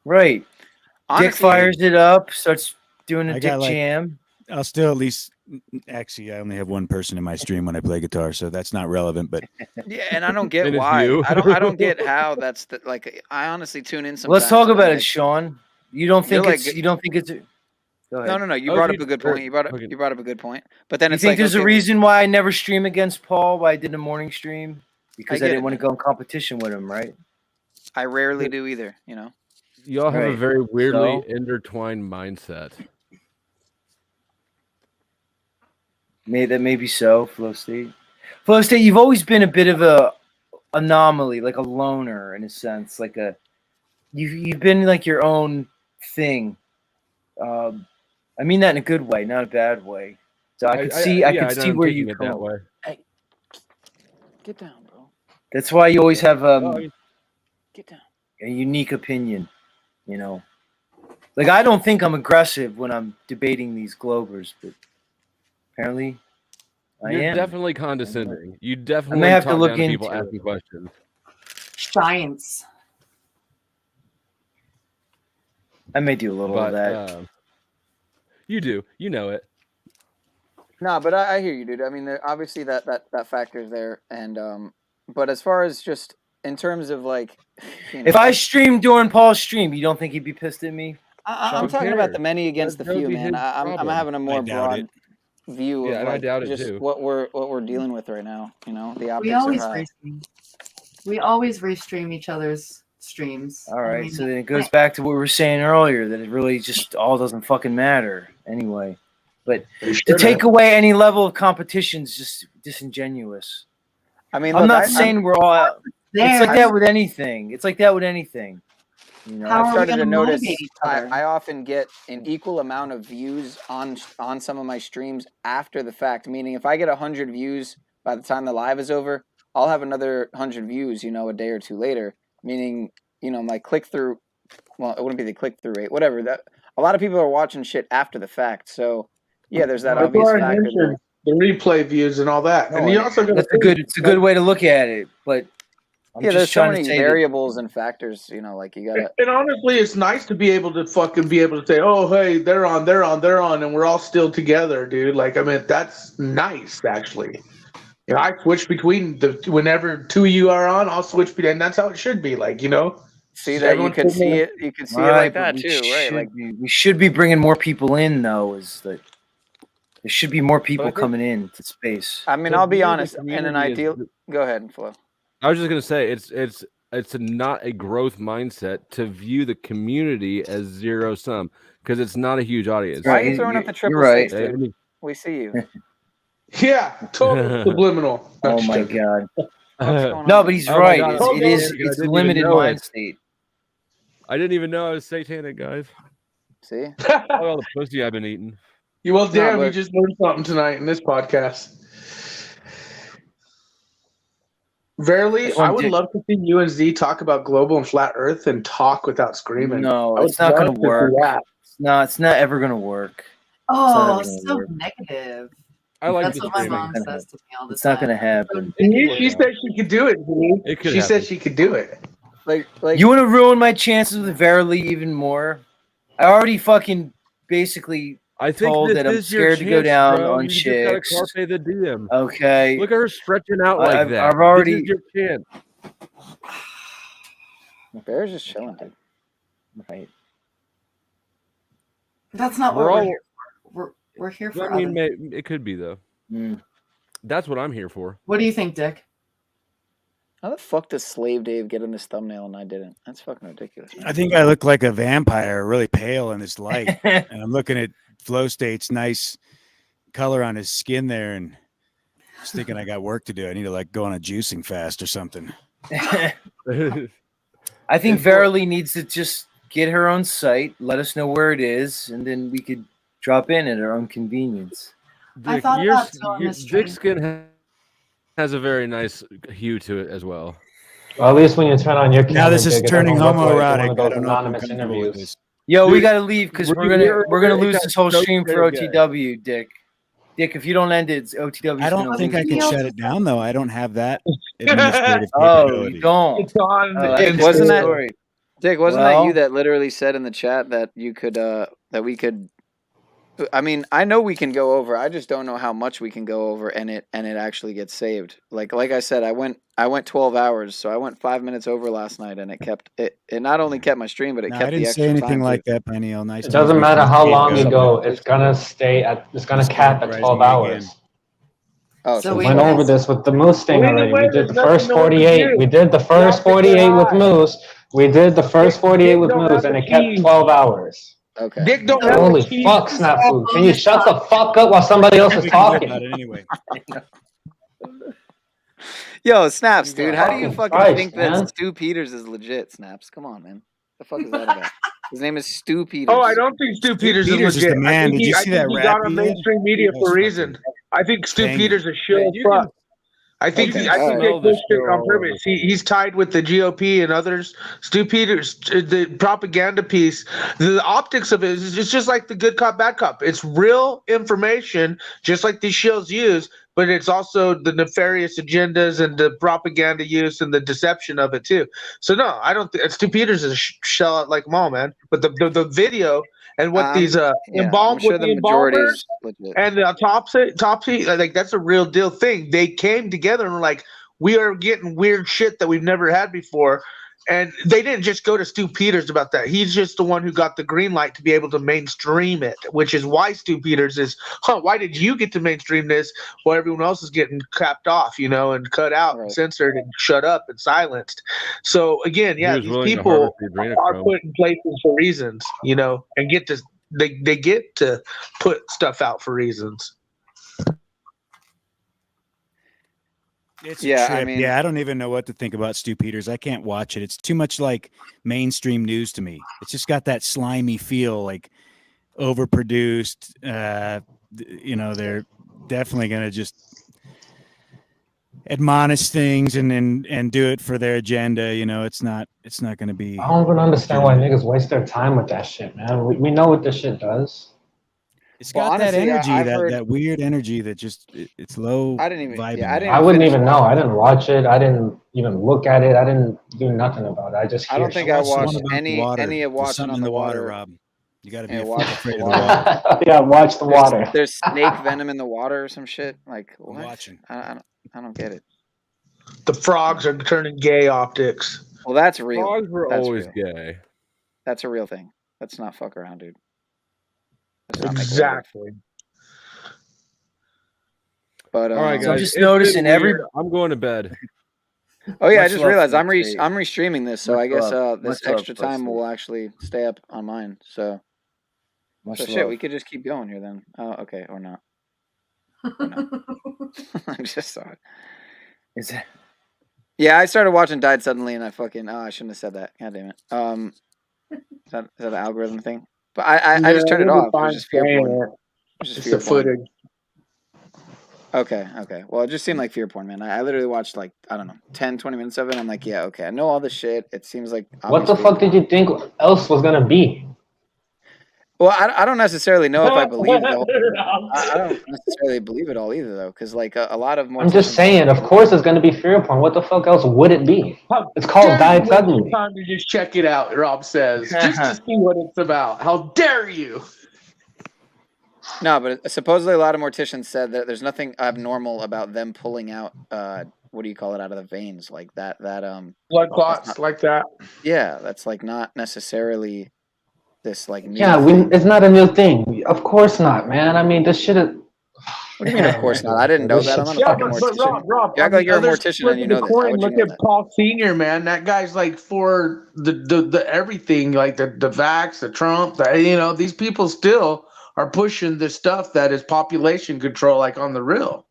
[SPEAKER 4] Right.
[SPEAKER 6] honestly,
[SPEAKER 4] Dick fires it up, starts doing a
[SPEAKER 8] I
[SPEAKER 4] Dick
[SPEAKER 8] got, like-
[SPEAKER 4] jam.
[SPEAKER 8] I'll still at least. Actually, I only have one person in my stream when I play guitar, so that's not relevant. But
[SPEAKER 6] Yeah, and I don't get
[SPEAKER 2] And it's
[SPEAKER 6] why.
[SPEAKER 2] you.
[SPEAKER 6] I don't get how that's like. I honestly tune in sometimes.
[SPEAKER 4] Let's talk
[SPEAKER 6] and I'm
[SPEAKER 4] about it,
[SPEAKER 6] like,
[SPEAKER 4] Sean. You don't think
[SPEAKER 6] You're
[SPEAKER 4] it's
[SPEAKER 6] like-
[SPEAKER 4] you don't think it's go ahead.
[SPEAKER 6] No. You
[SPEAKER 2] Oh,
[SPEAKER 6] brought
[SPEAKER 2] if
[SPEAKER 6] up a good
[SPEAKER 2] or-
[SPEAKER 6] point. You brought up
[SPEAKER 2] okay.
[SPEAKER 6] a good point. But then
[SPEAKER 4] You
[SPEAKER 6] it's
[SPEAKER 4] think
[SPEAKER 6] like,
[SPEAKER 4] there's a
[SPEAKER 6] okay,
[SPEAKER 4] reason why I never stream against Paul, why I did a morning stream? Because I
[SPEAKER 6] get
[SPEAKER 4] didn't
[SPEAKER 6] it,
[SPEAKER 4] want to
[SPEAKER 6] man.
[SPEAKER 4] go in competition with him, right?
[SPEAKER 6] I rarely do either. You know.
[SPEAKER 2] Y'all have a
[SPEAKER 4] Right.
[SPEAKER 2] very weirdly
[SPEAKER 4] So?
[SPEAKER 2] intertwined mindset.
[SPEAKER 4] That may be so, Flow State. Flow State, you've always been a bit of a anomaly, like a loner in a sense, like you've been like your own thing. I mean that in a good way, not a bad way. So I could see
[SPEAKER 2] I'm
[SPEAKER 4] where
[SPEAKER 2] taking
[SPEAKER 4] you
[SPEAKER 2] it
[SPEAKER 4] come.
[SPEAKER 2] that way.
[SPEAKER 6] Get down, bro.
[SPEAKER 4] That's why you always have
[SPEAKER 6] Get down.
[SPEAKER 4] a unique opinion, you know. Like I don't think I'm aggressive when I'm debating these Globers, but apparently I
[SPEAKER 2] You're
[SPEAKER 4] am.
[SPEAKER 2] definitely condescending. You definitely
[SPEAKER 4] have to
[SPEAKER 2] talk
[SPEAKER 4] look
[SPEAKER 2] down to people
[SPEAKER 4] into
[SPEAKER 2] asking
[SPEAKER 4] it.
[SPEAKER 2] questions.
[SPEAKER 7] Science.
[SPEAKER 4] I may do a little
[SPEAKER 2] But
[SPEAKER 4] of that.
[SPEAKER 2] you do. You know it.
[SPEAKER 6] No, but I hear you, dude. I mean, obviously that factor's there, and but as far as just in terms of like,
[SPEAKER 4] If I streamed during Paul's stream, you don't think he'd be pissed at me?
[SPEAKER 6] I'm
[SPEAKER 2] Who
[SPEAKER 6] talking about
[SPEAKER 2] cares?
[SPEAKER 6] the many against
[SPEAKER 2] That
[SPEAKER 6] the
[SPEAKER 2] would
[SPEAKER 6] few,
[SPEAKER 2] be
[SPEAKER 6] man.
[SPEAKER 2] his
[SPEAKER 6] I'm
[SPEAKER 2] problem.
[SPEAKER 6] having a more
[SPEAKER 8] I doubt
[SPEAKER 6] broad
[SPEAKER 8] it.
[SPEAKER 6] view
[SPEAKER 2] Yeah,
[SPEAKER 6] of
[SPEAKER 2] and I
[SPEAKER 6] like
[SPEAKER 2] doubt it
[SPEAKER 6] just
[SPEAKER 2] too.
[SPEAKER 6] what we're dealing with right now. You know, the optics
[SPEAKER 7] We
[SPEAKER 6] are
[SPEAKER 7] always
[SPEAKER 6] high.
[SPEAKER 7] restream. We always restream each other's streams.
[SPEAKER 4] All right,
[SPEAKER 7] I mean,
[SPEAKER 4] so then it goes back to what we were saying earlier, that it really just all doesn't fucking matter anyway. But to take away any level of competition is just disingenuous.
[SPEAKER 6] I mean,
[SPEAKER 4] I'm
[SPEAKER 6] look,
[SPEAKER 4] not saying we're all out. It's like
[SPEAKER 7] there.
[SPEAKER 4] that with anything. It's like that with anything. You know,
[SPEAKER 7] How
[SPEAKER 6] I've
[SPEAKER 7] are we
[SPEAKER 6] started to
[SPEAKER 7] gonna
[SPEAKER 6] notice
[SPEAKER 7] motivate each other?
[SPEAKER 6] I often get an equal amount of views on some of my streams after the fact. Meaning, if I get 100 views by the time the live is over, I'll have another 100 views, you know, a day or two later. Meaning, you know, my click through. Well, it wouldn't be the click through rate, whatever. That a lot of people are watching shit after the fact. So, yeah, there's that
[SPEAKER 3] That's
[SPEAKER 6] obvious
[SPEAKER 3] why I
[SPEAKER 6] factor there.
[SPEAKER 3] mentioned the replay views and all that.
[SPEAKER 6] No,
[SPEAKER 3] And you also got
[SPEAKER 4] it's a good way to look at it. But I'm
[SPEAKER 6] yeah,
[SPEAKER 4] just
[SPEAKER 6] there's so
[SPEAKER 4] trying
[SPEAKER 6] many
[SPEAKER 4] to say
[SPEAKER 6] variables and factors. You know, like you gotta.
[SPEAKER 3] And honestly, it's nice to be able to say, "Oh, hey, they're on," and we're all still together, dude. Like, I mean, that's nice, actually. You know, I switch between whenever two of you are on, I'll switch between, and that's how it should be. Like, you know,
[SPEAKER 6] See that you could see it. You could see it like that too, right? Like
[SPEAKER 4] we should be bringing more people in, though. Is that there should be more people coming in to space.
[SPEAKER 6] I mean, I'll be honest. In an ideal, go ahead, Flo.
[SPEAKER 2] I was just gonna say it's not a growth mindset to view the community as zero sum because it's not a huge audience.
[SPEAKER 6] Why are you throwing up the triple
[SPEAKER 4] right.
[SPEAKER 6] six, dude? We see you.
[SPEAKER 3] Yeah, totally subliminal.
[SPEAKER 4] Oh my god.
[SPEAKER 6] No,
[SPEAKER 4] but he's right. It's a limited mind state.
[SPEAKER 2] I didn't even know I was satanic, guys.
[SPEAKER 6] See?
[SPEAKER 2] All the pussy I've been eating.
[SPEAKER 3] Well, damn, you just learned something tonight in this podcast. Verily, I would love to see you and Z talk about global and flat Earth and talk without screaming.
[SPEAKER 4] No, it's not going to work. No, it's not ever going to work.
[SPEAKER 7] Oh, so negative.
[SPEAKER 2] I like
[SPEAKER 7] That's what my mom says to me all the time.
[SPEAKER 4] It's not going to happen.
[SPEAKER 3] She said she could do it. She said she could do it.
[SPEAKER 6] Like
[SPEAKER 4] you want to ruin my chances with Verily even more? I already fucking basically told that I'm scared to go down on chicks.
[SPEAKER 2] Carpe the DM.
[SPEAKER 4] Okay.
[SPEAKER 2] Look at her stretching out like that.
[SPEAKER 4] I've already.
[SPEAKER 2] This is your chance.
[SPEAKER 6] Bear's just chilling, dude.
[SPEAKER 4] Right.
[SPEAKER 7] That's not what we're here for. We're here for.
[SPEAKER 2] I mean, it could be though. That's what I'm here for.
[SPEAKER 7] What do you think, Dick?
[SPEAKER 6] How the fuck does Slave Dave get in this thumbnail and I didn't? That's fucking ridiculous.
[SPEAKER 8] I think I look like a vampire, really pale in this light. And I'm looking at Flow State's nice color on his skin there and just thinking I got work to do. I need to like go on a juicing fast or something.
[SPEAKER 4] I think Verily needs to just get her own site, let us know where it is, and then we could drop in at our own convenience.
[SPEAKER 7] I thought about telling this
[SPEAKER 2] Dick's skin has a very nice hue to it as well.
[SPEAKER 1] Well, at least when you turn on your camera,
[SPEAKER 8] now this is turning homoerotic.
[SPEAKER 1] One of those anonymous interviews.
[SPEAKER 4] Yo, we gotta leave because we're gonna lose this whole stream for OTW, Dick. Dick, if you don't end it, it's OTW.
[SPEAKER 8] I don't think I can shut it down though. I don't have that administrative capability.
[SPEAKER 4] You don't.
[SPEAKER 3] It's on.
[SPEAKER 6] Wasn't that Dick? Wasn't that you that literally said in the chat that you could that we could? I mean, I know we can go over. I just don't know how much we can go over, and it actually gets saved. Like I said, I went 12 hours, so I went 5 minutes over last night, and it kept it. It not only kept my stream, but it kept
[SPEAKER 8] I didn't
[SPEAKER 6] the extra
[SPEAKER 8] say anything
[SPEAKER 6] time
[SPEAKER 8] like that, Peniel. Nice.
[SPEAKER 1] It doesn't matter how long you go. It's gonna stay at. It's gonna cap at 12 hours.
[SPEAKER 6] Oh,
[SPEAKER 1] so we went over this with the Moose thing already. We did the first 48. We did the first 48 with Moose. We did the first 48 with Moose, and it kept 12 hours.
[SPEAKER 6] Okay.
[SPEAKER 3] Dick don't
[SPEAKER 1] Holy fuck, Snap Food. Can you shut the fuck up while somebody else is talking?
[SPEAKER 8] Anyway.
[SPEAKER 6] Yo, Snaps, dude. How do you fucking think
[SPEAKER 1] man.
[SPEAKER 6] that Stu Peters is legit, Snaps? Come on, man. The fuck is that about? His name is Stu Peters.
[SPEAKER 3] Oh, I don't think Stu Peters is legit.
[SPEAKER 8] The man. Did you see that
[SPEAKER 3] he
[SPEAKER 8] rap
[SPEAKER 3] got on mainstream media for a reason. I think Stu Peters is shit. I think they pushed it on purpose. He's tied with the GOP and others. Stu Peters, the propaganda piece, the optics of it is just like the good cop, bad cop. It's real information, just like these shows use, but it's also the nefarious agendas and the propaganda use and the deception of it too. So no, I don't think Stu Peters is a shell out like them all, man. But the video and what these embalmed with the embalmers and the autopsy, like that's a real deal thing. They came together and were like, we are getting weird shit that we've never had before. And they didn't just go to Stu Peters about that. He's just the one who got the green light to be able to mainstream it, which is why Stu Peters is, why did you get to mainstream this while everyone else is getting capped off, and cut out and censored and shut up and silenced? So again, these people are put in places for reasons, and get to they get to put stuff out for reasons.
[SPEAKER 8] It's a trip. I mean, I don't even know what to think about Stu Peters. I can't watch it. It's too much like mainstream news to me. It's just got that slimy feel, like overproduced. They're definitely going to just admonish things and do it for their agenda. It's not going to be.
[SPEAKER 1] I don't even understand why niggas waste their time with that shit, man. We know what this shit does.
[SPEAKER 8] It's got that energy, that weird energy that just it's low.
[SPEAKER 6] I didn't even.
[SPEAKER 1] I wouldn't even know. I didn't watch it. I didn't even look at it. I didn't do nothing about it. I just.
[SPEAKER 6] I don't think I watched any of watching on the water.
[SPEAKER 8] Rob. You got to be afraid of the water.
[SPEAKER 1] Yeah, watch the water.
[SPEAKER 6] There's snake venom in the water or some shit. Like what?
[SPEAKER 8] I'm watching.
[SPEAKER 6] I don't get it.
[SPEAKER 3] The frogs are turning gay optics.
[SPEAKER 6] Well, that's real.
[SPEAKER 2] Frogs were
[SPEAKER 6] That's
[SPEAKER 2] always
[SPEAKER 6] real.
[SPEAKER 2] gay.
[SPEAKER 6] That's a real thing. Let's not fuck around, dude. Let's not make a little.
[SPEAKER 3] Exactly.
[SPEAKER 6] But
[SPEAKER 2] All right,
[SPEAKER 4] So I'm
[SPEAKER 2] guys.
[SPEAKER 4] just
[SPEAKER 2] it's been
[SPEAKER 4] noticing
[SPEAKER 2] weird. I'm going to bed.
[SPEAKER 6] Oh yeah, I
[SPEAKER 4] Much
[SPEAKER 6] just
[SPEAKER 4] love
[SPEAKER 6] realized
[SPEAKER 4] for
[SPEAKER 6] I'm
[SPEAKER 4] the state.
[SPEAKER 6] restreaming this, so
[SPEAKER 4] Much
[SPEAKER 6] I guess
[SPEAKER 4] love.
[SPEAKER 6] this
[SPEAKER 4] Much love
[SPEAKER 6] extra
[SPEAKER 4] for the
[SPEAKER 6] time will
[SPEAKER 4] state.
[SPEAKER 6] actually stay up on mine. So
[SPEAKER 4] Much
[SPEAKER 6] shit,
[SPEAKER 4] love.
[SPEAKER 6] we could just keep going here then. Oh, okay, or not. Or not. I just saw it.
[SPEAKER 4] Is that
[SPEAKER 6] Yeah, I started watching Died Suddenly, and I fucking I shouldn't have said that. God damn it. Is that an algorithm thing? But I just turned it off. It was just fear porn. It was just
[SPEAKER 3] It's
[SPEAKER 6] fear
[SPEAKER 3] the
[SPEAKER 6] porn.
[SPEAKER 3] footage.
[SPEAKER 6] Okay. Well, it just seemed like fear porn, man. I literally watched like, I don't know, 10, 20 minutes of it. I'm like, yeah, okay. I know all this shit. It seems like
[SPEAKER 1] What the
[SPEAKER 6] obvious fear
[SPEAKER 1] fuck did
[SPEAKER 6] porn.
[SPEAKER 1] you think else was gonna be?
[SPEAKER 6] Well, I don't necessarily know if I believe the whole. I don't necessarily believe it all either, though, because like a lot of morticians.
[SPEAKER 1] I'm just saying, of course it's gonna be fear porn. What the fuck else would it be? It's called Died Suddenly.
[SPEAKER 3] Time to just check it out, Rob says, just to see what it's about. How dare you?
[SPEAKER 6] No, but supposedly a lot of morticians said that there's nothing abnormal about them pulling out what do you call it, out of the veins, like that
[SPEAKER 3] Blood clots like that.
[SPEAKER 6] Yeah, that's like not necessarily this like new
[SPEAKER 1] Yeah,
[SPEAKER 6] thing.
[SPEAKER 1] it's not a new thing. Of course not, man. I mean, this shit is.
[SPEAKER 6] What do you mean? Of course not. I didn't know that. I'm not a fucking mortician.
[SPEAKER 3] Rob,
[SPEAKER 6] You act like you're a mortician and you know this. How would you
[SPEAKER 3] look
[SPEAKER 6] know
[SPEAKER 3] at
[SPEAKER 6] that?
[SPEAKER 3] Paul Senior, man. That guy's like for the everything, like the vax, the Trump. These people still are pushing this stuff that is population control, like on the real,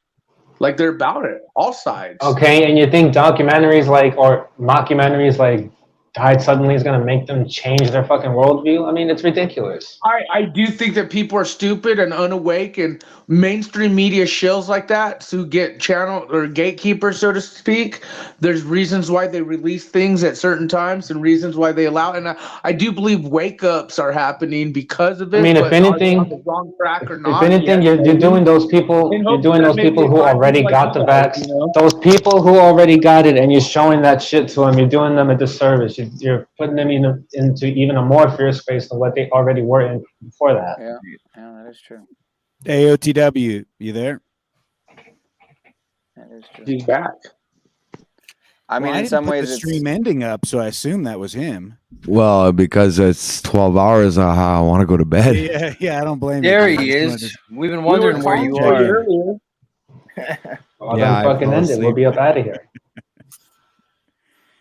[SPEAKER 3] like they're about it, all sides.
[SPEAKER 1] Okay, and you think documentaries or mockumentaries like Died Suddenly is gonna make them change their fucking worldview? I mean, it's ridiculous.
[SPEAKER 3] I do think that people are stupid and unawake, and mainstream media shills like that who get channel or gatekeepers, so to speak. There's reasons why they release things at certain times and reasons why they allow. And I do believe wake ups are happening because of it.
[SPEAKER 1] I mean, if
[SPEAKER 3] but
[SPEAKER 1] anything,
[SPEAKER 3] on the wrong track or
[SPEAKER 1] if
[SPEAKER 3] not.
[SPEAKER 1] anything,
[SPEAKER 3] yes,
[SPEAKER 1] you're doing those people.
[SPEAKER 3] in
[SPEAKER 1] You're
[SPEAKER 3] hopes
[SPEAKER 1] doing
[SPEAKER 3] that
[SPEAKER 1] those
[SPEAKER 3] maybe
[SPEAKER 1] people
[SPEAKER 3] it
[SPEAKER 1] who
[SPEAKER 3] finds
[SPEAKER 1] already
[SPEAKER 3] like
[SPEAKER 1] got the
[SPEAKER 3] you guys,
[SPEAKER 1] vax. Those people who already got it, and you're showing that shit to them. You're doing them a disservice. You're putting them into even a more fear space than what they already were in before that.
[SPEAKER 6] Yeah, that is true.
[SPEAKER 8] OTW, you there?
[SPEAKER 6] That is true.
[SPEAKER 3] He's back.
[SPEAKER 6] I mean,
[SPEAKER 8] I
[SPEAKER 6] in
[SPEAKER 8] didn't
[SPEAKER 6] some
[SPEAKER 8] put
[SPEAKER 6] ways,
[SPEAKER 8] the
[SPEAKER 6] it's
[SPEAKER 8] stream ending up, so I assume that was him.
[SPEAKER 9] Well, because it's 12 hours, I want to go to bed.
[SPEAKER 8] Yeah, I don't blame you.
[SPEAKER 4] There
[SPEAKER 8] dude.
[SPEAKER 4] he
[SPEAKER 8] I just
[SPEAKER 4] is. We've been wondering where you
[SPEAKER 8] calling
[SPEAKER 4] are.
[SPEAKER 8] you
[SPEAKER 1] Well,
[SPEAKER 9] Yeah,
[SPEAKER 1] then
[SPEAKER 9] I
[SPEAKER 1] fucking
[SPEAKER 9] fell
[SPEAKER 1] end it. We'll
[SPEAKER 9] asleep.
[SPEAKER 1] be up out of here.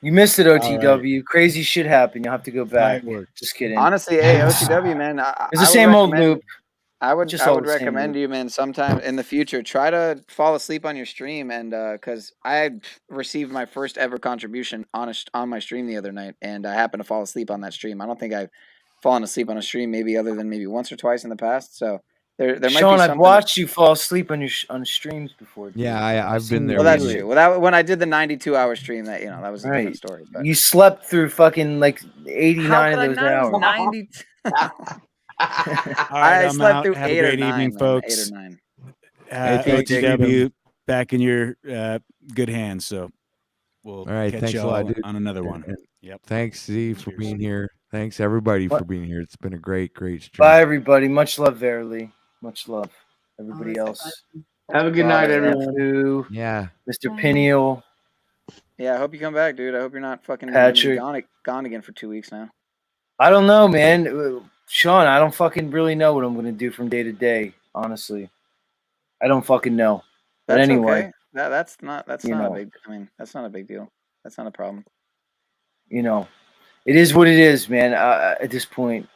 [SPEAKER 4] You missed it,
[SPEAKER 8] All
[SPEAKER 4] OTW. Crazy shit happened. You'll have to go back.
[SPEAKER 8] Fireworks.
[SPEAKER 4] Just kidding.
[SPEAKER 6] honestly, hey, OTW, man.
[SPEAKER 4] It's the same old loop.
[SPEAKER 6] I would
[SPEAKER 4] Just all the same
[SPEAKER 6] recommend
[SPEAKER 4] loop.
[SPEAKER 6] you, man, sometime in the future, try to fall asleep on your stream, and because I received my first ever contribution on my stream the other night, and I happened to fall asleep on that stream. I don't think I've fallen asleep on a stream other than maybe once or twice in the past. So there might
[SPEAKER 4] Sean,
[SPEAKER 6] be
[SPEAKER 4] I've
[SPEAKER 6] something.
[SPEAKER 4] watched you fall asleep on streams before. Dude.
[SPEAKER 9] Yeah, I've been there.
[SPEAKER 6] Well, that's
[SPEAKER 9] with you.
[SPEAKER 6] true. Well, when I did the 92-hour stream, that that was a different story. But
[SPEAKER 4] you slept through fucking like 89 of those hours.
[SPEAKER 6] 90?
[SPEAKER 8] All right,
[SPEAKER 6] I
[SPEAKER 8] I'm
[SPEAKER 6] slept
[SPEAKER 8] out.
[SPEAKER 6] through
[SPEAKER 8] Have
[SPEAKER 6] 8
[SPEAKER 8] a great
[SPEAKER 6] or 9,
[SPEAKER 8] evening,
[SPEAKER 6] man.
[SPEAKER 8] folks.
[SPEAKER 6] 8 or 9.
[SPEAKER 8] OTW back in your good hands. So we'll
[SPEAKER 9] All right,
[SPEAKER 8] catch
[SPEAKER 9] thanks a
[SPEAKER 8] y'all
[SPEAKER 9] lot, dude.
[SPEAKER 8] on another one. Yep.
[SPEAKER 9] Thanks, Z, for being here. Thanks, everybody, for being here. It's been a great stream.
[SPEAKER 4] Bye, everybody. Much love, Verily. Much love. Everybody else.
[SPEAKER 3] Have a good night, everyone.
[SPEAKER 4] Snafu,
[SPEAKER 9] Yeah.
[SPEAKER 4] Mr. Peniel.
[SPEAKER 6] Yeah, I hope you come back, dude. I hope you're not fucking
[SPEAKER 4] Patrick.
[SPEAKER 6] gone again for 2 weeks now.
[SPEAKER 4] I don't know, man. Sean, I don't fucking really know what I'm going to do from day to day, honestly. I don't fucking know. But
[SPEAKER 6] That's
[SPEAKER 4] anyway.
[SPEAKER 6] okay. That's not a big. I mean, that's not a big deal. That's not a problem.
[SPEAKER 4] You know, it is what it is, man. At this point,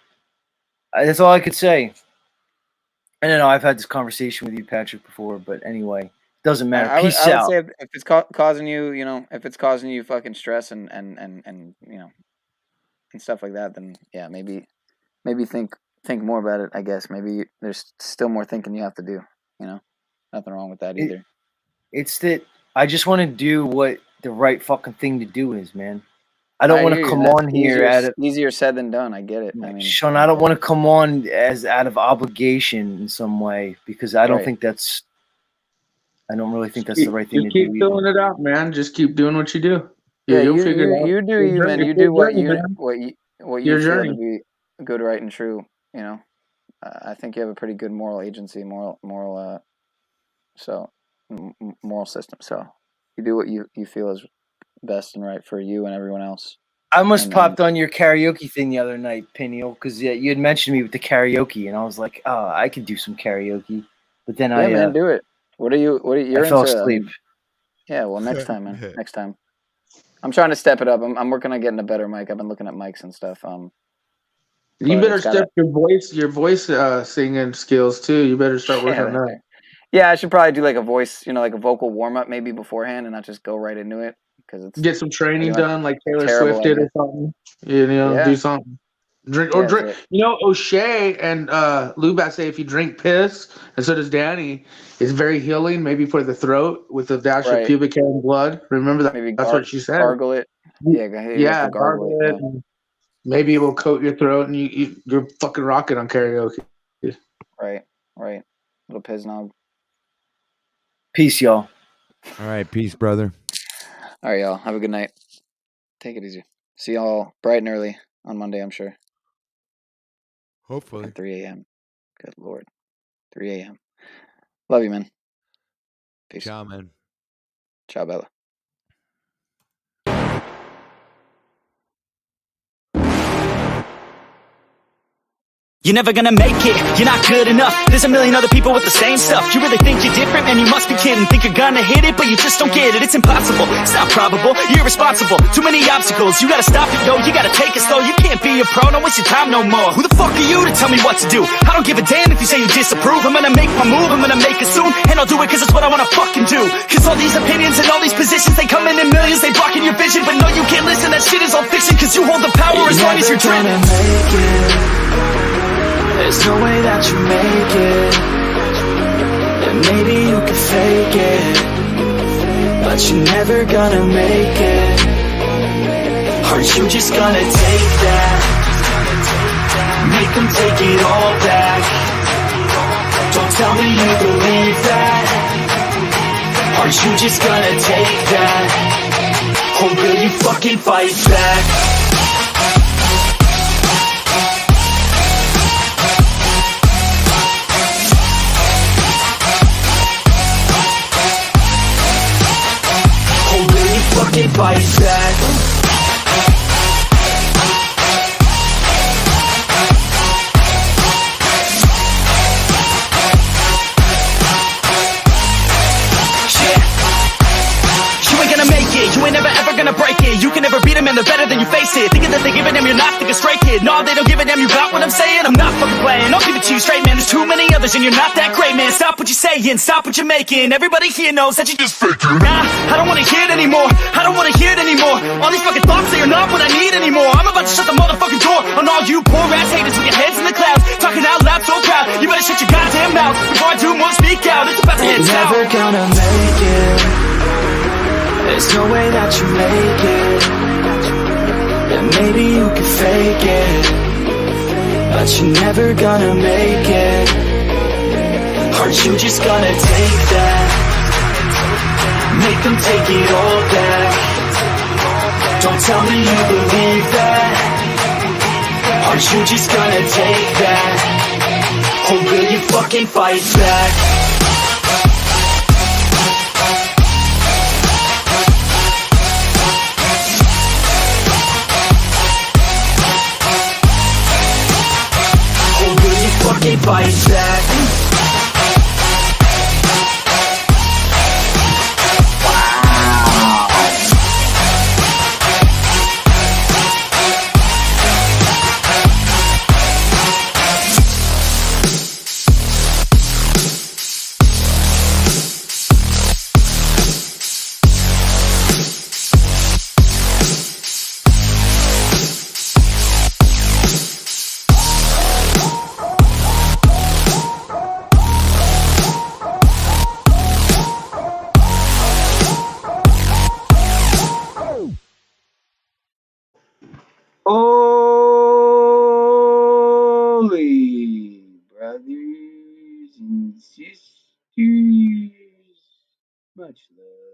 [SPEAKER 4] that's all I could say. I don't know. I've had this conversation with you, Patrick, before, but anyway, doesn't matter.
[SPEAKER 6] I would
[SPEAKER 4] out.
[SPEAKER 6] say if it's causing you, if it's causing you fucking stress and and stuff like that, then yeah, maybe think more about it. I guess maybe there's still more thinking you have to do. Nothing wrong with that either.
[SPEAKER 4] It's that I just want to do what the right fucking thing to do is, man. I don't want to come on here
[SPEAKER 6] easier said than done. I get it. I mean,
[SPEAKER 4] Sean, I don't want to come on as out of obligation in some way because I don't think that's. I don't really think that's the right thing to do.
[SPEAKER 3] Just keep filling it out, man. Just keep doing what you do.
[SPEAKER 6] Yeah,
[SPEAKER 3] you'll figure it out.
[SPEAKER 6] You do you, man. You do what you feel to be good, right, and true. I think you have a pretty good moral agency, moral system. So you do what you feel is best and right for you and everyone else.
[SPEAKER 4] I almost
[SPEAKER 6] And
[SPEAKER 4] popped on your karaoke thing the other night, Peniel, because you had mentioned me with the karaoke, and I was like, oh, I could do some karaoke. But then
[SPEAKER 6] yeah, man, do it. What are you? You're
[SPEAKER 4] I fell
[SPEAKER 6] into?
[SPEAKER 4] asleep.
[SPEAKER 6] Yeah, well, next time, man. Next time. I'm trying to step it up. I'm working on getting a better mic. I've been looking at mics and stuff.
[SPEAKER 3] You
[SPEAKER 6] But
[SPEAKER 3] better
[SPEAKER 6] it's gotta-
[SPEAKER 3] step your voice singing skills too. You better start working on that.
[SPEAKER 6] Yeah, I should probably do like a voice, like a vocal warm up maybe beforehand, and not just go right into it because it's
[SPEAKER 3] Get some training done, like Taylor
[SPEAKER 6] terrible
[SPEAKER 3] Swift did
[SPEAKER 6] idea.
[SPEAKER 3] or something. You know,
[SPEAKER 6] Yeah.
[SPEAKER 3] do something. Drink. You know, O'Shea and Lubat say if you drink piss, and so does Danny, it's very healing, maybe for the throat with a dash of pubic hair and blood. Remember that?
[SPEAKER 6] Maybe
[SPEAKER 3] That's what she said.
[SPEAKER 6] gargle it. Yeah, you have to gargle it.
[SPEAKER 3] And maybe it will coat your throat, and you're fucking rocking on karaoke.
[SPEAKER 6] Right. Little Piznog.
[SPEAKER 4] Peace, y'all.
[SPEAKER 9] All right, peace, brother.
[SPEAKER 6] All right, y'all. Have a good night. Take it easy. See y'all bright and early on Monday, I'm sure.
[SPEAKER 9] Hopefully.
[SPEAKER 6] At 3 a.m. Good Lord. 3 a.m. Love you, man. Peace.
[SPEAKER 9] Ciao, man.
[SPEAKER 6] Ciao, Bella.
[SPEAKER 10] You're never gonna make it, you're not good enough. There's a million other people with the same stuff. You really think you're different? Man, you must be kidding. Think you're gonna hit it, but you just don't get it. It's impossible, it's not probable, you're irresponsible. Too many obstacles, you gotta stop it, yo. You gotta take it slow, you can't be a pro. Don't waste your time no more. Who the fuck are you to tell me what to do? I don't give a damn if you say you disapprove. I'm gonna make my move, I'm gonna make it soon. And I'll do it cause it's what I wanna fucking do. Cause all these opinions and all these positions, they come in millions, they blocking your vision. But no, you can't listen, that shit is all fiction. Cause you hold the power as long as you're dreaming. There's no way that you make it. And maybe you can fake it, but you're never gonna make it. Aren't you just gonna take that? Make them take it all back. Don't tell me you believe that. Aren't you just gonna take that? Or will you fucking fight back? Fucking fight back. You ain't gonna make it, you ain't never ever gonna break it. You can never beat them and they're better than you face it. Thinking that they give a damn, you're not thinking straight, kid. No, they don't give a damn, you got what I'm saying? I'm not fucking playing, I'll give it to you straight, man. There's too many others and you're not that great, man. Stop what you're saying, stop what you're making. Everybody here knows that you just faking. Nah, I don't wanna hear it anymore, I don't wanna hear it anymore. All these fucking thoughts, they are not what I need anymore. I'm about to shut the motherfucking door on all you poor ass haters with your heads in the clouds, talking out loud so proud. You better shut your goddamn mouth before I do more speak out. It's about to head south. You're never gonna make it. There's no way that you make it. And maybe you can fake it, but you're never gonna make it. Aren't you just gonna take that? Make them take it all back. Don't tell me you believe that. Aren't you just gonna take that? Or will you fucking fight back? Fucking fight back.
[SPEAKER 4] Holy brothers and sisters, much love.